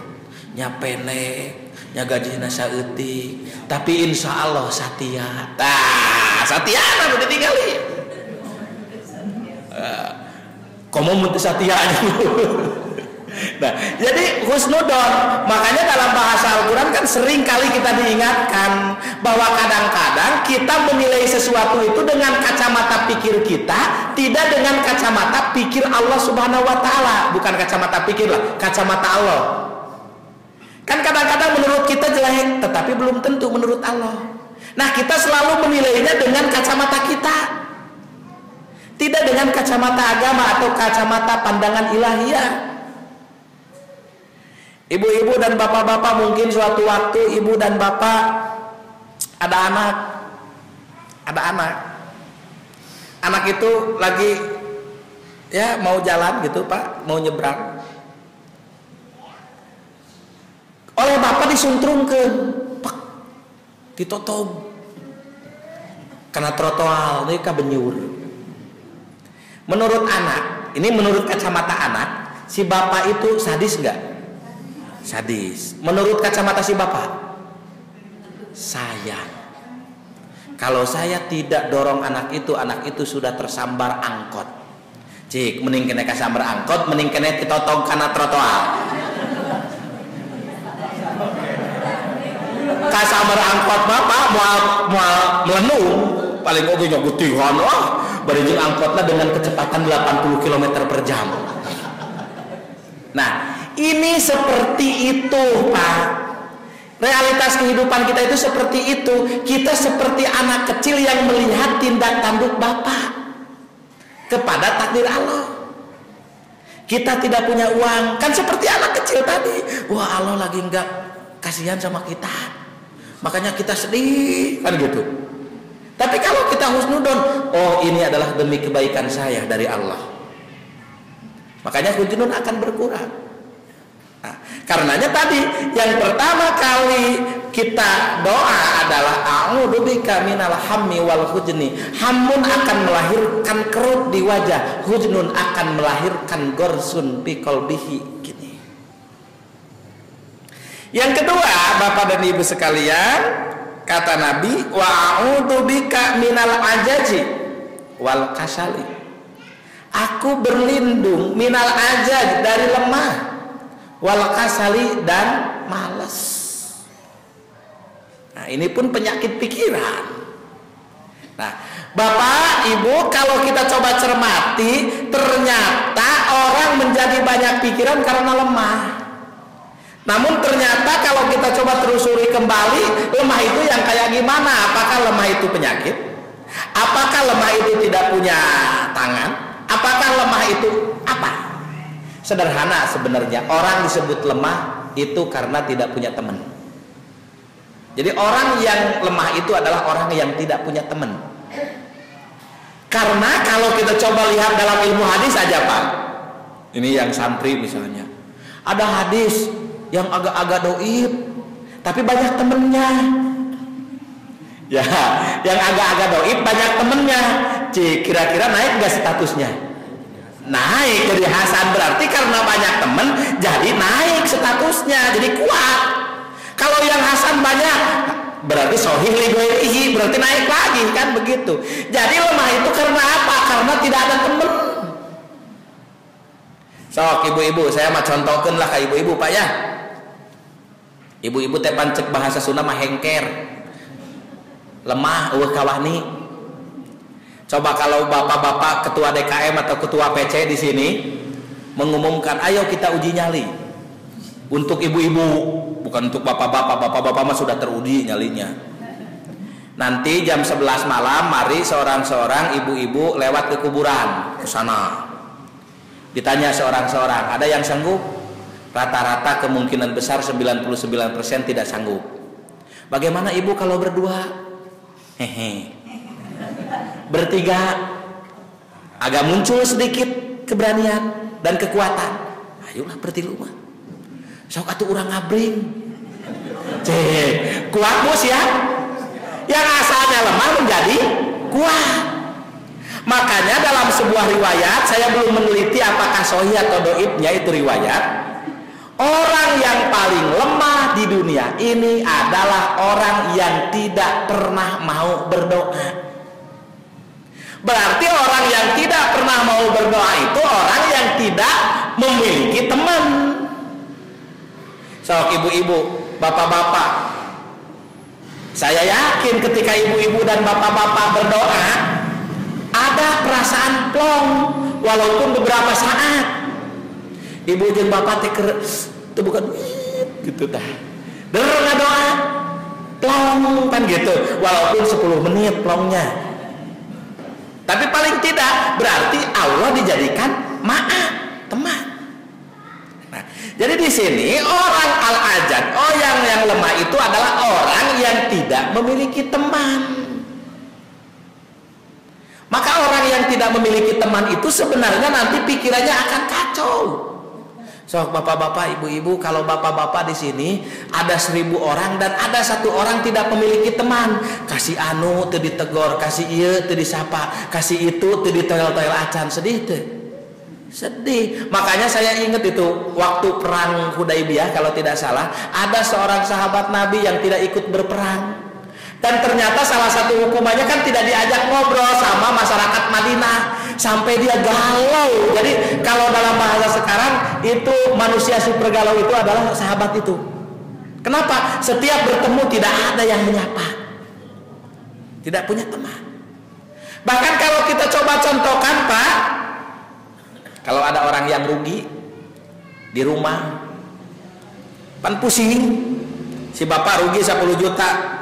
nya pendek, nya gajina saeutik, tapi insya Allah satia. Nah, satia udah ditinggali. Komo mun teu satia. Nah, jadi husnudon. Makanya dalam bahasa Al-Quran kan sering kali kita diingatkan bahwa kadang-kadang kita menilai sesuatu itu dengan kacamata pikir kita, tidak dengan kacamata pikir Allah Subhanahu wa Ta'ala. Bukan kacamata pikir lah, kacamata Allah. Kan kadang-kadang menurut kita jelek, tetapi belum tentu menurut Allah. Nah, kita selalu menilainya dengan kacamata kita, tidak dengan kacamata agama atau kacamata pandangan ilahiyah. Ibu-ibu dan bapak-bapak, mungkin suatu waktu ibu dan bapak ada anak. Anak itu lagi ya mau jalan gitu Pak, mau nyebrang. Oleh bapak disuntrungkeun, pak, ditotong. Karena trotoar ini kabenyur. Menurut anak, ini menurut kacamata anak, si bapak itu sadis enggak? Sadis. Menurut kacamata si bapak, sayang. Kalau saya tidak dorong anak itu sudah tersambar angkot. Cik, mending kena kasambar angkot, mending kena ditotong karena trotoar. Kasambar angkot bapak mau melenung, paling oge nyogutihan, berijing angkotnya dengan kecepatan 80 km per jam. Nah, ini seperti itu Pak. Realitas kehidupan kita itu seperti itu. Kita seperti anak kecil yang melihat tindak tanduk bapak kepada takdir Allah. Kita tidak punya uang, kan seperti anak kecil tadi. Wah, Allah lagi enggak kasihan sama kita, makanya kita sedih, kan gitu. Tapi kalau kita husnudon, oh ini adalah demi kebaikan saya dari Allah, makanya husnudon akan berkurang. Nah, karenanya tadi yang pertama kali kita doa adalah a'udzubika minal hammi wal hujni. Hamun akan melahirkan kerut di wajah, hujnun akan melahirkan gorsun bi qalbihi. Gini. Yang kedua, Bapak dan Ibu sekalian, kata Nabi, wa a'udzubika minal ajaji wal kasali. Aku berlindung minal ajaj, dari lemah, wal kasali, dan malas. Nah, ini pun penyakit pikiran. Nah, Bapak, Ibu, kalau kita coba cermati, ternyata orang menjadi banyak pikiran karena lemah. Namun ternyata kalau kita coba telusuri kembali, lemah itu yang kayak gimana? Apakah lemah itu penyakit? Apakah lemah itu tidak punya tangan? Apakah lemah itu apa? Sederhana sebenarnya, orang disebut lemah itu karena tidak punya teman. Jadi orang yang lemah itu adalah orang yang tidak punya teman. Karena kalau kita coba lihat dalam ilmu hadis aja Pak, ini yang santri misalnya, ada hadis yang agak-agak doib, tapi banyak temennya. Ya, yang agak-agak doib banyak temennya. Kira-kira naik nggak statusnya? Naik, jadi hasan, berarti karena banyak temen jadi naik statusnya, jadi kuat. Kalau yang hasan banyak berarti sohih li ghairihi, berarti naik lagi, kan begitu. Jadi lemah itu karena apa? Karena tidak ada temen. Sok ibu-ibu, saya mah contohkan lah ke ibu-ibu Pak ya. Ibu-ibu teh pancek bahasa Sunda mah hengker, lemah, kawani. Coba kalau bapak-bapak ketua DKM atau ketua PC di sini mengumumkan, ayo kita uji nyali untuk ibu-ibu, bukan untuk bapak-bapak. Bapak-bapak mah sudah teruji nyalinya. Nanti jam 11 malam, mari seorang-seorang ibu-ibu lewat ke kuburan, ke sana. Ditanya seorang-seorang, ada yang sanggup? Rata-rata kemungkinan besar 99% tidak sanggup. Bagaimana ibu kalau berdua? Hehe. Bertiga, agak muncul sedikit keberanian dan kekuatan. Ayolah bertilu mah. Sok atuh urang ngabring. Kuat bos ya. Yang asalnya lemah menjadi kuat. Makanya dalam sebuah riwayat, saya belum meneliti apakah sahih atau dhaifnya itu riwayat, orang yang paling lemah di dunia ini adalah orang yang tidak pernah mau berdoa. Berarti orang yang tidak pernah mau berdoa itu orang yang tidak memiliki teman. Sok ibu-ibu, bapak-bapak, saya yakin ketika ibu-ibu dan bapak-bapak berdoa ada perasaan plong walaupun beberapa saat. Ibu jeung bapak teh bukan gitu dah. Bener ngadoa plong kan gitu, walaupun 10 menit plongnya. Tapi paling tidak berarti Allah dijadikan ma'a, teman. Nah, jadi di sini orang al-ajad, yang lemah itu adalah orang yang tidak memiliki teman. Maka orang yang tidak memiliki teman itu sebenarnya nanti pikirannya akan kacau. So bapak-bapak, ibu-ibu, kalau bapak-bapak di sini ada 1000 orang dan ada 1 orang tidak memiliki teman, kasih anu teu ditegor, kasih ieu teu disapa, kasih itu teu ditoel-toel acan, sedih teu? Sedih. Makanya saya ingat itu waktu perang Hudaybiyah kalau tidak salah, ada seorang sahabat Nabi yang tidak ikut berperang. Dan ternyata salah satu hukumannya kan tidak diajak ngobrol sama masyarakat Madinah, sampai dia galau. Jadi kalau dalam bahasa sekarang itu manusia super galau itu adalah sahabat itu. Kenapa? Setiap bertemu tidak ada yang menyapa, tidak punya teman. Bahkan kalau kita coba contohkan Pak, kalau ada orang yang rugi di rumah, pan pusing, si bapak rugi 10 juta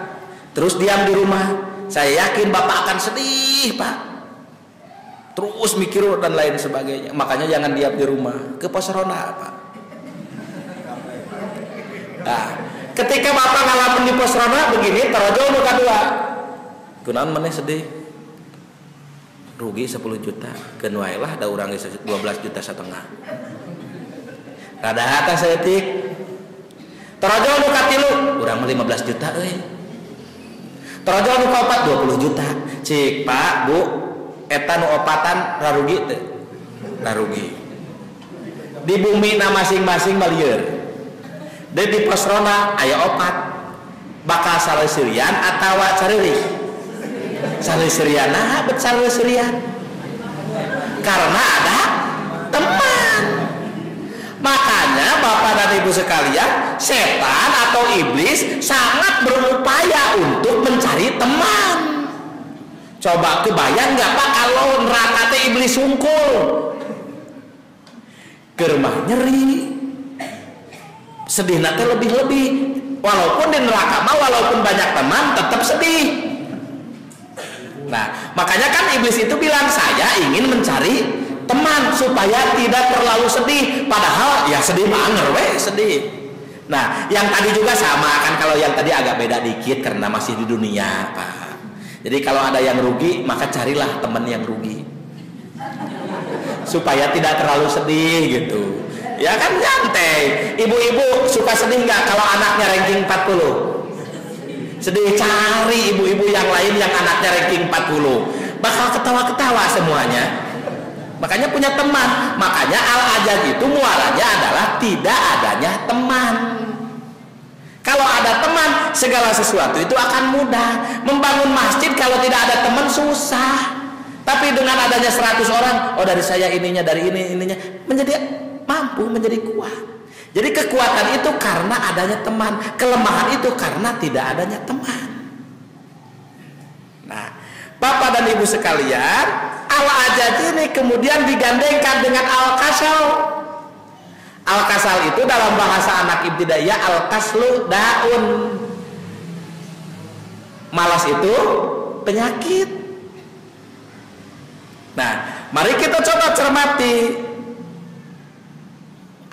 terus diam di rumah, saya yakin bapak akan sedih Pak, terus mikir dan lain sebagainya. Makanya jangan diam di rumah, ke pos ronda Pak. Nah, ketika bapak ngalamin di pos ronda begini, terojol muka dua, kunaon maneh sedih, rugi 10 juta, keun wae lah da urang 12 juta setengah. Rada hata saeutik. Terojol muka tilu, urang 15 juta euy. Terojol nu kaopat 20 juta. Cik Pak, Bu, eta nu opatan rarugi teu? Rarugi. Di bumi na masing-masing balieur. Deui di pos ronda aya opat. Bakal saleuseurean atawa careurik? Saleuseurean. Nah, bet saleuseurean. Karena ada teman. Makanya Bapak dan Ibu sekalian, setan atau iblis sangat berupaya untuk mencari teman. Coba kebayang nggak Pak kalau neraka teh iblis sungkul, germah nyeri, sedih nanti lebih-lebih. Walaupun di neraka mah walaupun banyak teman tetap sedih. Nah, makanya kan iblis itu bilang saya ingin mencari teman supaya tidak terlalu sedih, padahal ya sedih banget weh, sedih. Nah, yang tadi juga sama kan, kalau yang tadi agak beda dikit karena masih di dunia Pak. Jadi kalau ada yang rugi maka carilah teman yang rugi supaya tidak terlalu sedih gitu. Ya kan nyantai. Ibu-ibu suka sedih nggak kalau anaknya ranking 40? Sedih, cari ibu-ibu yang lain yang anaknya ranking 40, bakal ketawa-ketawa semuanya. Makanya punya teman. Makanya al-ajad itu muaranya adalah tidak adanya teman. Kalau ada teman, segala sesuatu itu akan mudah. Membangun masjid kalau tidak ada teman susah. Tapi dengan adanya 100 orang, oh dari saya ininya, dari ininya, menjadi mampu, menjadi kuat. Jadi kekuatan itu karena adanya teman, kelemahan itu karena tidak adanya teman. Nah, Bapak dan Ibu sekalian, al-ajad ini kemudian digandengkan dengan al-kasal. Al-kasal itu dalam bahasa anak ibtidaiyah al-kaslu daun. Malas itu penyakit. Nah, mari kita coba cermati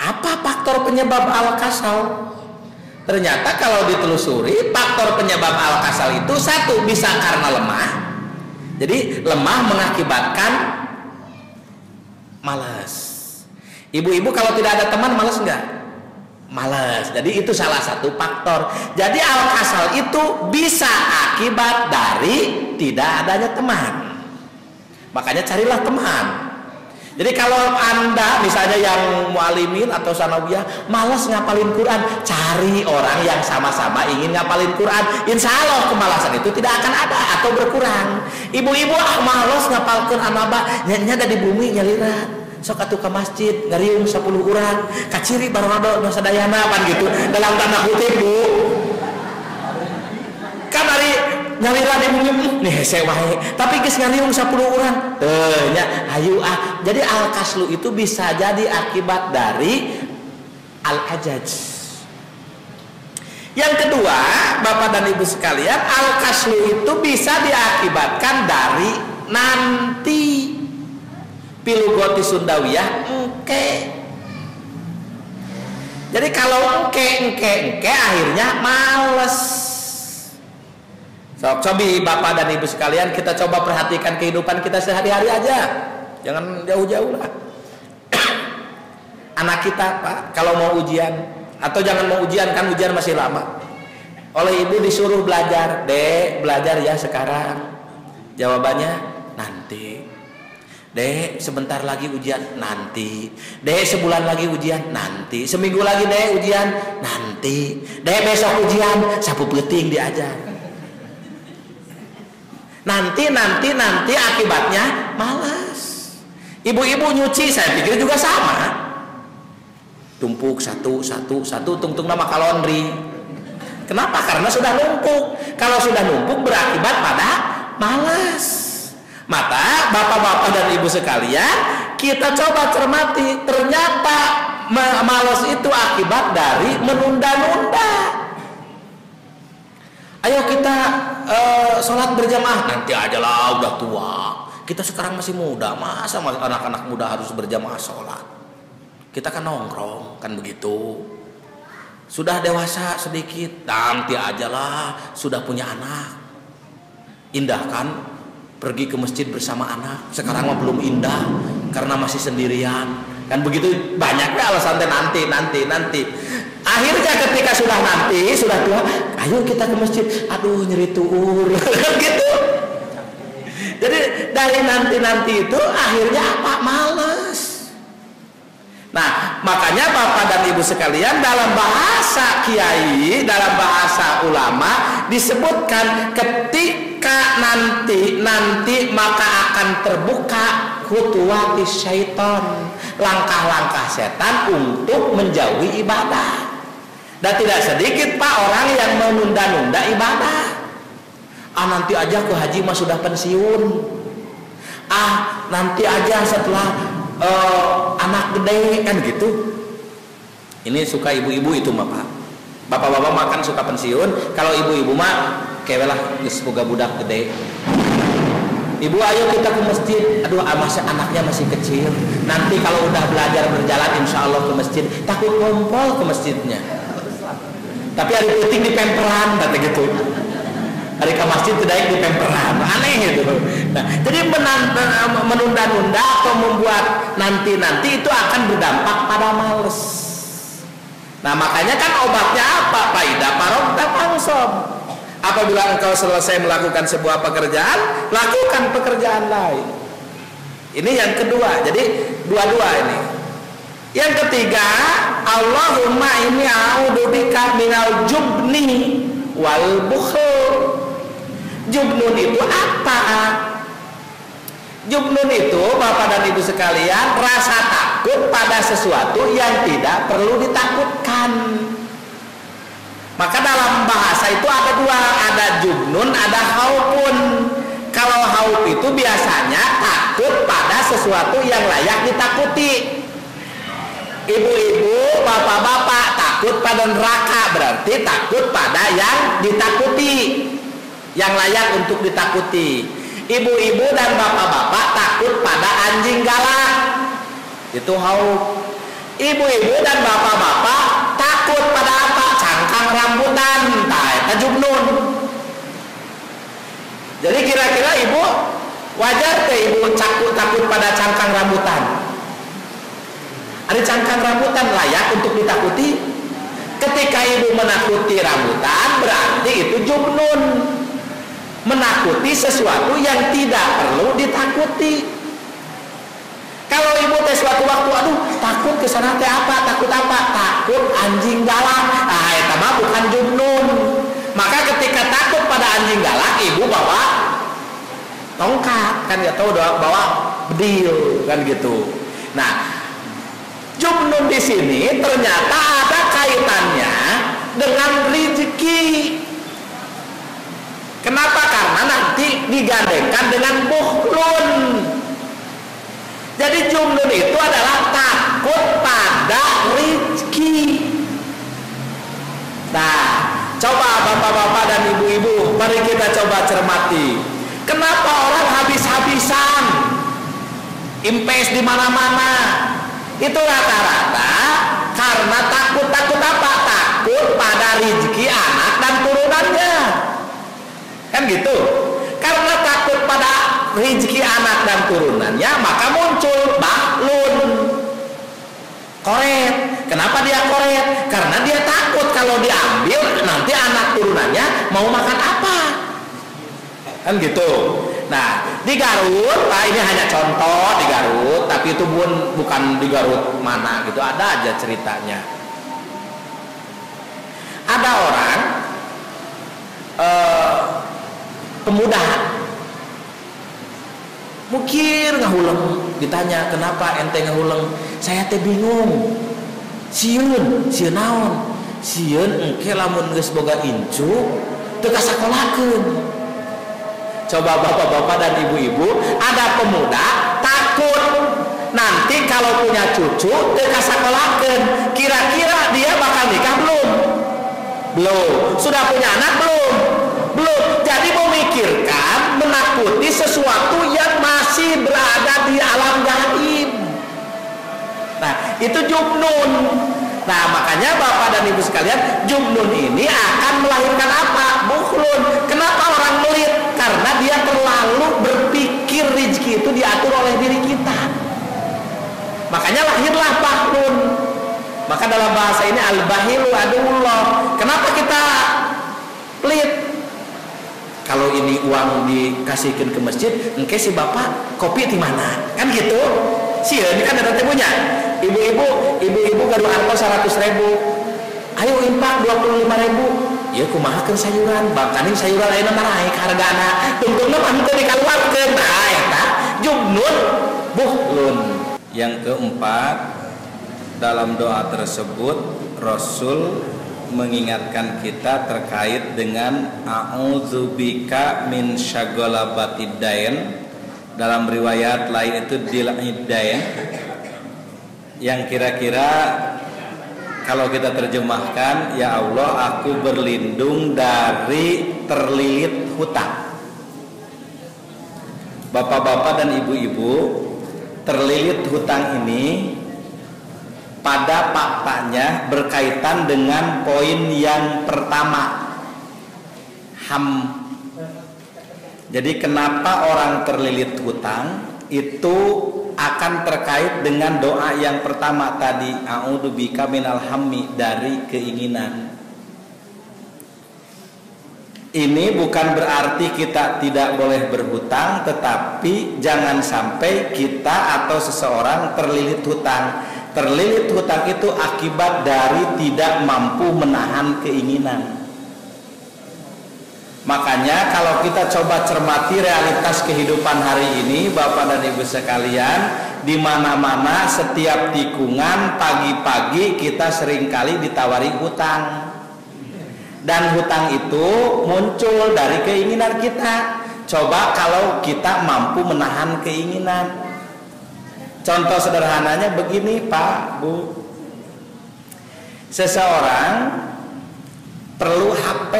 apa faktor penyebab al-kasal. Ternyata kalau ditelusuri, faktor penyebab al-kasal itu satu, bisa karena lemah. Jadi lemah mengakibatkan malas. Ibu-ibu kalau tidak ada teman malas enggak? Malas. Jadi itu salah satu faktor. Jadi al-kasal itu bisa akibat dari tidak adanya teman. Makanya carilah teman. Jadi kalau Anda misalnya yang mualimin atau sanawiyah malas ngapalin Quran, cari orang yang sama-sama ingin ngapalin Quran. Insya Allah kemalasan itu tidak akan ada atau berkurang. Ibu-ibu malas ngapalkan anaba, nyanya ada di bumi nyalira. sok atuh ke masjid ngariung 10 urang kaciri barodo nu sadayana pan gitu dalam tanda kutip Bu kan ari nyalira di bumi nih hese wae tapi geus ngariung 10 urang nya hayu jadi al-kaslu itu bisa jadi akibat dari al-ajaj. Yang kedua, Bapak dan Ibu sekalian, al-kaslu itu bisa diakibatkan dari nanti. Pilugoti Sundawiyah engke. Jadi kalau engke akhirnya males. Cobi Bapak dan Ibu sekalian, kita coba perhatikan kehidupan kita sehari-hari aja. Jangan jauh-jauh lah. Anak kita Pak, kalau mau ujian atau jangan mau ujian, kan ujian masih lama, oleh ibu disuruh belajar, Dek belajar ya sekarang, jawabannya nanti, Dek sebentar lagi ujian, nanti, Dek sebulan lagi ujian, nanti, seminggu lagi Dek ujian, nanti, Dek besok ujian, sapu peting diajar, nanti akibatnya malas. Ibu-ibu nyuci saya pikir juga sama, tumpuk satu tungtung nama kalondri. Kenapa? Karena sudah numpuk. Kalau sudah numpuk berakibat pada malas. Maka Bapak-bapak dan Ibu sekalian, kita coba cermati, ternyata malas itu akibat dari menunda-nunda. Ayo kita sholat berjamaah, nanti aja lah udah tua. Kita sekarang masih muda, masa anak-anak muda harus berjamaah sholat? Kita kan nongkrong, kan begitu. Sudah dewasa sedikit, nanti aja lah, sudah punya anak. Indah kan pergi ke masjid bersama anak. Sekarang mah belum indah karena masih sendirian. Kan begitu, banyaknya alasannya nanti. Akhirnya ketika sudah tua, ayo kita ke masjid. Aduh nyeri tuur. Gitu. Jadi dari nanti itu akhirnya apa? Malas. Nah, makanya Bapak dan Ibu sekalian, dalam bahasa kiai, dalam bahasa ulama disebutkan ketika nanti maka akan terbuka khutuwati syaitan, langkah-langkah setan untuk menjauhi ibadah. Dan tidak sedikit Pak orang yang menunda-nunda ibadah. Nanti aja ke haji mah sudah pensiun. Nanti aja setelah anak gede, kan gitu. Ini suka ibu-ibu itu mah Pak. Bapak-bapak makan suka pensiun. Kalau ibu-ibu mah kewelah geus boga budak gede. Ibu ayo kita ke masjid. Aduh masa anaknya masih kecil. Nanti kalau udah belajar berjalan insya Allah ke masjid. Takut ngompol ke masjidnya. Tapi hari penting di pemperan kata gitu. Hari ke masjid tidak di pemperan, aneh gitu. Nah, jadi menunda-nunda atau membuat nanti itu akan berdampak pada males. Nah, makanya kan obatnya apa? Faidah parokta pangsom. Apabila engkau selesai melakukan sebuah pekerjaan, lakukan pekerjaan lain. Ini yang kedua. Jadi dua-dua ini. Yang ketiga, Allahumma inni a'udzubika minal jubni wal bukhl. Jubnun itu apa? Jubnun itu Bapak dan Ibu sekalian, rasa takut pada sesuatu yang tidak perlu ditakutkan. Maka dalam bahasa itu ada dua, ada jubnun, ada khaufun. Kalau khauf itu biasanya takut pada sesuatu yang layak ditakuti. Ibu-ibu, bapak-bapak takut pada neraka, berarti takut pada yang ditakuti, yang layak untuk ditakuti. Ibu-ibu dan bapak-bapak takut pada anjing galak, itu khauf. Ibu-ibu dan bapak-bapak takut pada apa? Cangkang rambutan, itu jubnun. Jadi kira-kira ibu wajar ke ibu takut pada cangkang rambutan? Ada cangkang rambutan layak untuk ditakuti? Ketika ibu menakuti rambutan berarti itu jubnun, menakuti sesuatu yang tidak perlu ditakuti. Kalau ibu teh suatu waktu aduh takut ke sana teh apa? Takut apa? Takut anjing galak. Eta mah bukan jubnun. Maka ketika takut pada anjing galak, ibu bawa tongkat, kan ya tahu bawa bedil kan gitu. Nah, jumnun di sini ternyata ada kaitannya dengan rezeki. Kenapa? Karena nanti digandengkan dengan bukhlun. Jadi jumnun itu adalah takut pada rezeki. Nah, coba bapak-bapak dan ibu-ibu, mari kita coba cermati. Kenapa orang habis-habisan impes di mana-mana? Itu rata-rata karena takut apa? Takut pada rezeki anak dan turunannya. Kan gitu. Karena takut pada rezeki anak dan turunannya, maka muncul bakhlun. Koret. Kenapa dia koret? Karena dia takut kalau diambil nanti anak turunannya mau makan apa. Kan gitu. Nah, di Garut, Pak, ini hanya contoh di Garut, tapi itu bukan di Garut mana gitu, ada aja ceritanya. Ada orang pemuda mukir ngahuleng, ditanya kenapa ente ngahuleng? Saya teh bingung. Sieun naon? Sieun engke lamun geus boga incu teu kasakolakeun. Coba bapak-bapak dan ibu-ibu, ada pemuda takut nanti kalau punya cucu teu kasakolakeun. Kira-kira dia bakal nikah belum? Belum. Sudah punya anak belum? Belum. Jadi memikirkan, menakuti sesuatu yang masih berada di alam gaib. Nah, itu jumnun. Nah, makanya bapak dan ibu sekalian, jumnun ini akan melahirkan apa? Bukhlun. Kenapa orang melit? Karena dia terlalu berpikir rezeki itu diatur oleh diri kita. Makanya lahirlah bakhlun. Maka dalam bahasa ini al-bahilu aduullah. Kenapa kita pelit? Kalau ini uang dikasihkan ke masjid, engke si bapak kopi di mana? Kan gitu. Sieun ini kan ada temunya. Ibu-ibu gaduh angpau 100.000. Ayo infak 25.000. Ya kumahakeun sayuran, bangkaning sayuran ayeuna mah naik hargana. Tungtungna mah teu dikaluarkeun. Nah, eta jumnun bukhlun. Yang keempat, dalam doa tersebut Rasul mengingatkan kita terkait dengan a'udzubika min syagolabatiddain. Dalam riwayat lain itu dilaidain, yang kira-kira kalau kita terjemahkan, ya Allah aku berlindung dari terlilit hutang. Bapak-bapak dan ibu-ibu, terlilit hutang ini pada faktanya berkaitan dengan poin yang pertama, Jadi kenapa orang terlilit hutang itu akan terkait dengan doa yang pertama tadi, a'udzubika minal hammi, dari keinginan. Ini bukan berarti kita tidak boleh berhutang, tetapi jangan sampai kita atau seseorang terlilit hutang. Terlilit hutang itu akibat dari tidak mampu menahan keinginan. Makanya kalau kita coba cermati realitas kehidupan hari ini, Bapak dan Ibu sekalian, di mana-mana setiap tikungan pagi-pagi kita seringkali ditawari hutang. Dan hutang itu muncul dari keinginan kita. Coba kalau kita mampu menahan keinginan. Contoh sederhananya begini, Pak, Bu. Seseorang perlu HP.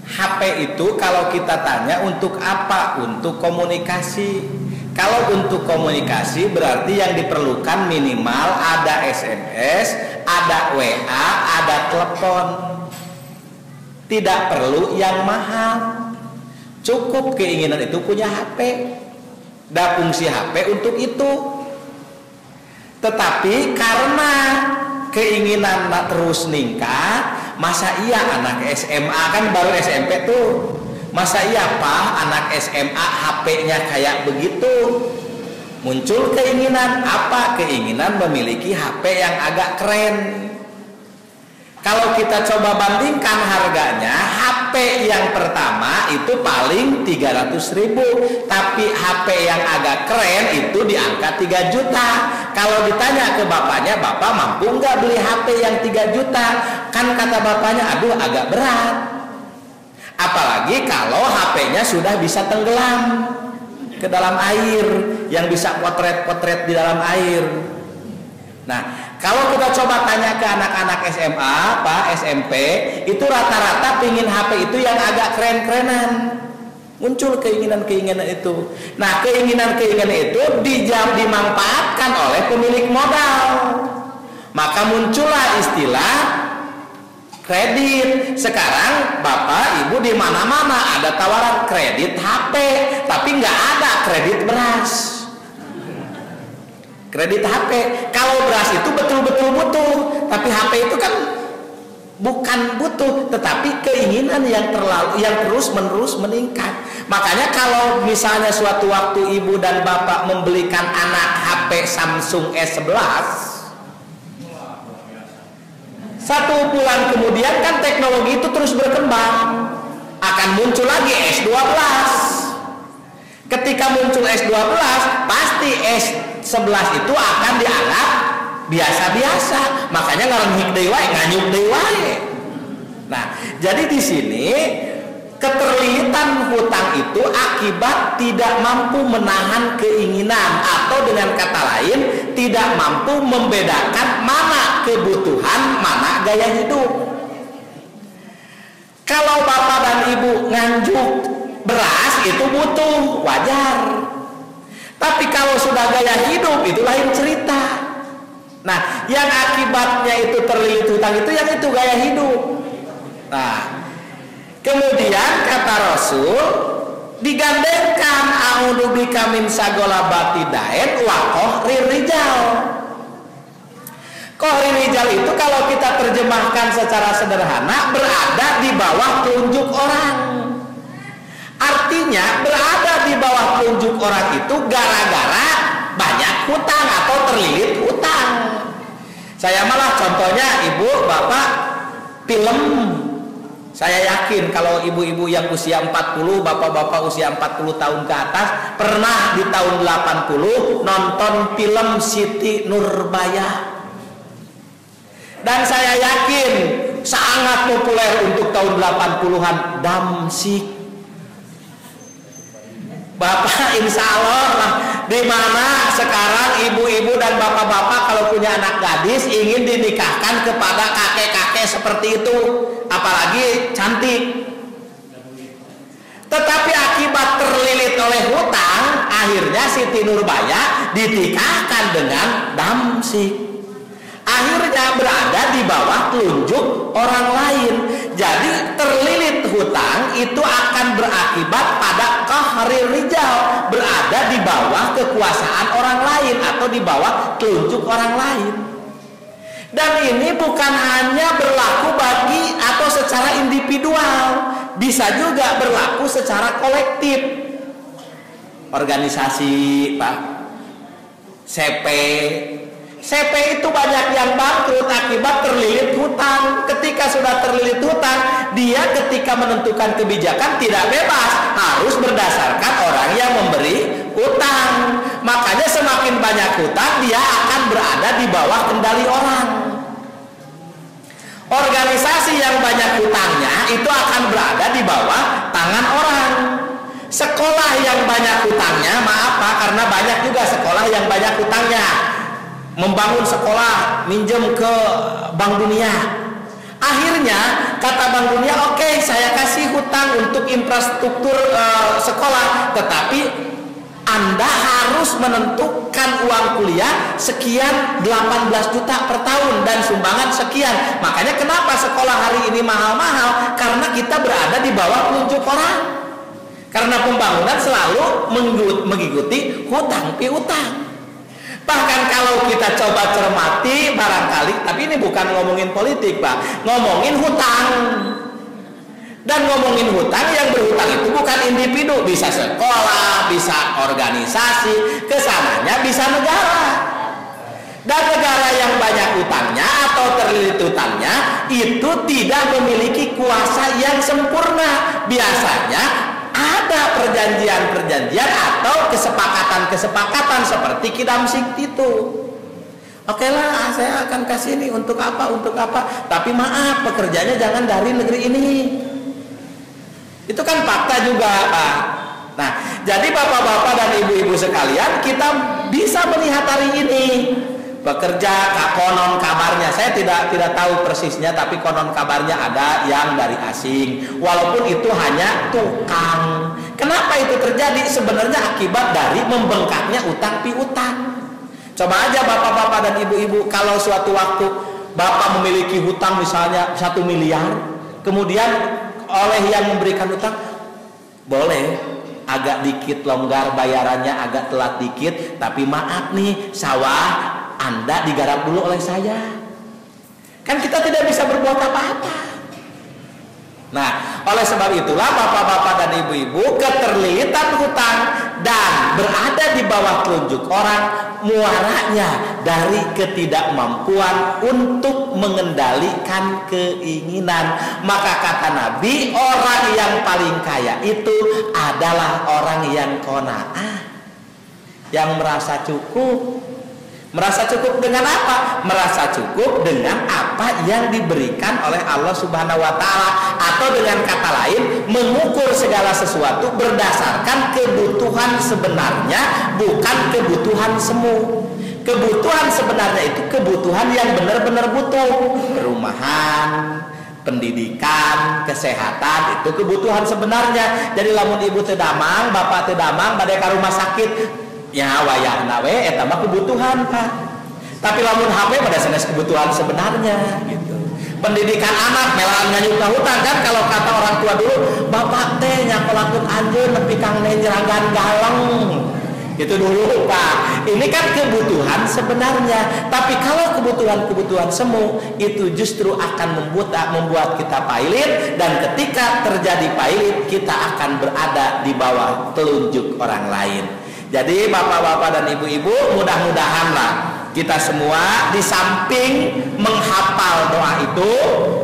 HP itu kalau kita tanya untuk apa? Untuk komunikasi. Kalau untuk komunikasi berarti yang diperlukan minimal ada SMS, ada WA, ada telepon. Tidak perlu yang mahal. Cukup keinginan itu punya HP. Dan fungsi HP untuk itu. Tetapi karena keinginan terus meningkat, masa iya anak SMA, kan baru SMP tuh, masa iya Pak anak SMA HP-nya kayak begitu? Muncul keinginan apa? Keinginan memiliki HP yang agak keren. Kalau kita coba bandingkan harganya, HP yang pertama itu paling 300.000, tapi HP yang agak keren itu di angka 3 juta. Kalau ditanya ke bapaknya, bapak mampu nggak beli HP yang 3 juta? Kan kata bapaknya, aduh agak berat. Apalagi kalau HP-nya sudah bisa tenggelam ke dalam air, yang bisa potret-potret di dalam air. Nah, kalau kita coba tanya ke anak-anak SMA, Pak, SMP, itu rata-rata pingin HP itu yang agak keren-kerenan. Muncul keinginan-keinginan itu. Nah, keinginan-keinginan itu dimanfaatkan oleh pemilik modal. Maka muncullah istilah kredit. Sekarang Bapak Ibu di mana-mana ada tawaran kredit HP, tapi nggak ada kredit beras. Kredit HP, kalau beras itu betul-betul butuh, tapi HP itu kan bukan butuh, tetapi keinginan yang terus-menerus meningkat. Makanya kalau misalnya suatu waktu ibu dan bapak membelikan anak HP Samsung S11, 1 bulan kemudian kan teknologi itu terus berkembang, akan muncul lagi S12. Ketika muncul S12, pasti S11 itu akan dianggap biasa-biasa, makanya ngarenghik deui wae, nganyuk deui wae. Nah, jadi di sini keterlilitan hutang itu akibat tidak mampu menahan keinginan, atau dengan kata lain tidak mampu membedakan mana kebutuhan, mana gaya hidup. Kalau bapak dan ibu nganjuk beras itu butuh, wajar. Tapi kalau sudah gaya hidup itu lain cerita. Nah, yang akibatnya itu terlilit hutang itu yang itu gaya hidup. Nah, kemudian kata Rasul digandengkan a'udzubika min sagolabati dain wa qahrir rijal. Qahrir rijal itu kalau kita terjemahkan secara sederhana berada di bawah telunjuk orang. Artinya berada di bawah telunjuk orang itu gara-gara banyak hutang atau terlilit hutang. Saya malah contohnya ibu bapak film. Saya yakin kalau ibu-ibu yang usia 40, bapak-bapak usia 40 tahun ke atas pernah di tahun 80 nonton film Siti Nurbaya. Dan saya yakin sangat populer untuk tahun 80-an Damsik. Bapak insya Allah lah, di mana sekarang ibu-ibu dan bapak-bapak kalau punya anak gadis ingin dinikahkan kepada kakek-kakek seperti itu, apalagi cantik. Tetapi akibat terlilit oleh hutang, akhirnya Siti Nurbaya dinikahkan dengan Damsik. Akhirnya berada di bawah telunjuk orang lain. Jadi terlilit hutang itu akan berakibat pada qahrir rijal, berada di bawah kekuasaan orang lain atau di bawah telunjuk orang lain. Dan ini bukan hanya berlaku bagi atau secara individual, bisa juga berlaku secara kolektif. Organisasi, Pak, CP itu banyak yang bangkrut akibat terlilit hutang. Ketika sudah terlilit hutang, dia ketika menentukan kebijakan tidak bebas, harus berdasarkan orang yang memberi hutang. Makanya semakin banyak hutang, dia akan berada di bawah kendali orang. Organisasi yang banyak hutangnya itu akan berada di bawah tangan orang. Sekolah yang banyak hutangnya, maaf Pak, karena banyak juga sekolah yang banyak hutangnya. Membangun sekolah, minjem ke Bank Dunia. Akhirnya kata Bank Dunia, oke, saya kasih hutang untuk infrastruktur sekolah, tetapi Anda harus menentukan uang kuliah sekian 18 juta per tahun dan sumbangan sekian. Makanya kenapa sekolah hari ini mahal-mahal? Karena kita berada di bawah telunjuk orang. Karena pembangunan selalu mengikuti hutang piutang. Bahkan kalau kita coba cermati barangkali, tapi ini bukan ngomongin politik Pak, ngomongin hutang. Dan ngomongin hutang, yang berhutang itu bukan individu, bisa sekolah, bisa organisasi, kesananya bisa negara. Dan negara yang banyak utangnya atau terlilit utangnya itu tidak memiliki kuasa yang sempurna. Biasanya ada perjanjian-perjanjian atau kesepakatan-kesepakatan seperti Kidam Sikti itu. Oke lah, saya akan kasih ini untuk apa, tapi maaf, pekerjanya jangan dari negeri ini. Itu kan fakta juga, Pak. Nah, jadi bapak-bapak dan ibu-ibu sekalian, kita bisa melihat hari ini bekerja, konon kabarnya, saya tidak tahu persisnya, tapi konon kabarnya ada yang dari asing, walaupun itu hanya tukang. Kenapa itu terjadi? Sebenarnya akibat dari membengkaknya utang piutang. Coba aja bapak-bapak dan ibu-ibu, kalau suatu waktu bapak memiliki hutang misalnya 1 miliar, kemudian oleh yang memberikan hutang, boleh agak dikit longgar bayarannya, agak telat dikit, tapi maaf nih, sawah Anda digarap dulu oleh saya. Kan kita tidak bisa berbuat apa-apa. Nah, oleh sebab itulah bapak-bapak dan ibu-ibu, keterlilitan hutang dan berada di bawah telunjuk orang muaranya dari ketidakmampuan untuk mengendalikan keinginan. Maka kata Nabi, orang yang paling kaya itu adalah orang yang qanaah, yang merasa cukup. Merasa cukup dengan apa? Merasa cukup dengan apa yang diberikan oleh Allah Subhanahu wa Ta'ala, atau dengan kata lain, mengukur segala sesuatu berdasarkan kebutuhan sebenarnya, bukan kebutuhan semu. Kebutuhan sebenarnya itu kebutuhan yang benar-benar butuh. Perumahan, pendidikan, kesehatan, itu kebutuhan sebenarnya. Jadi lamun ibu tedamang, bapak tedamang, badai ka rumah sakit, ya wayahna we eta mah kebutuhan, Pak. Tapi lamun HP pada sanes kebutuhan sebenarnya gitu. Pendidikan anak melaan nganyuka hutang kan, kalau kata orang tua dulu, bapak teh nyakolakeun anjeun nepi kang nyeragan galeng. Itu dulu, Pak. Ini kan kebutuhan sebenarnya. Tapi kalau kebutuhan-kebutuhan semu itu justru akan membuat kita pailit, dan ketika terjadi pailit kita akan berada di bawah telunjuk orang lain. Jadi bapak-bapak dan ibu-ibu, mudah-mudahanlah kita semua di samping menghafal doa itu,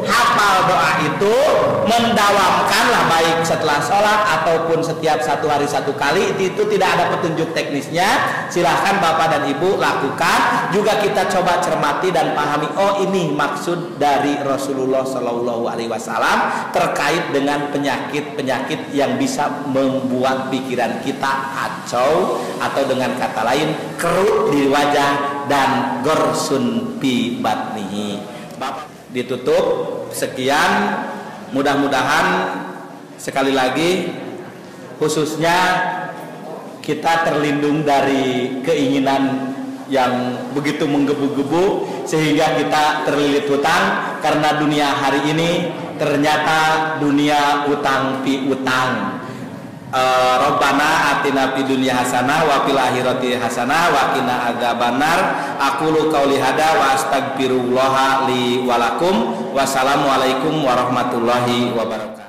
hafal doa itu, mendawamkanlah baik setelah sholat ataupun setiap 1 hari 1 kali. Itu tidak ada petunjuk teknisnya, silahkan bapak dan ibu lakukan. Juga kita coba cermati dan pahami, oh ini maksud dari Rasulullah Shallallahu Alaihi Wasallam terkait dengan penyakit-penyakit yang bisa membuat pikiran kita kacau, atau dengan kata lain kerut di wajah dan gorsun pi batnihi. Ditutup. Sekian, mudah-mudahan sekali lagi khususnya kita terlindung dari keinginan yang begitu menggebu-gebu sehingga kita terlilit hutang, karena dunia hari ini ternyata dunia utang pi utang. Rabbana atina fid dunya hasanah wa fil akhirati hasanah wa qina adzabannar. Aqulu qauli hada wa astaghfirullah li wa lakum. Wassalamualaikum warahmatullahi wabarakatuh.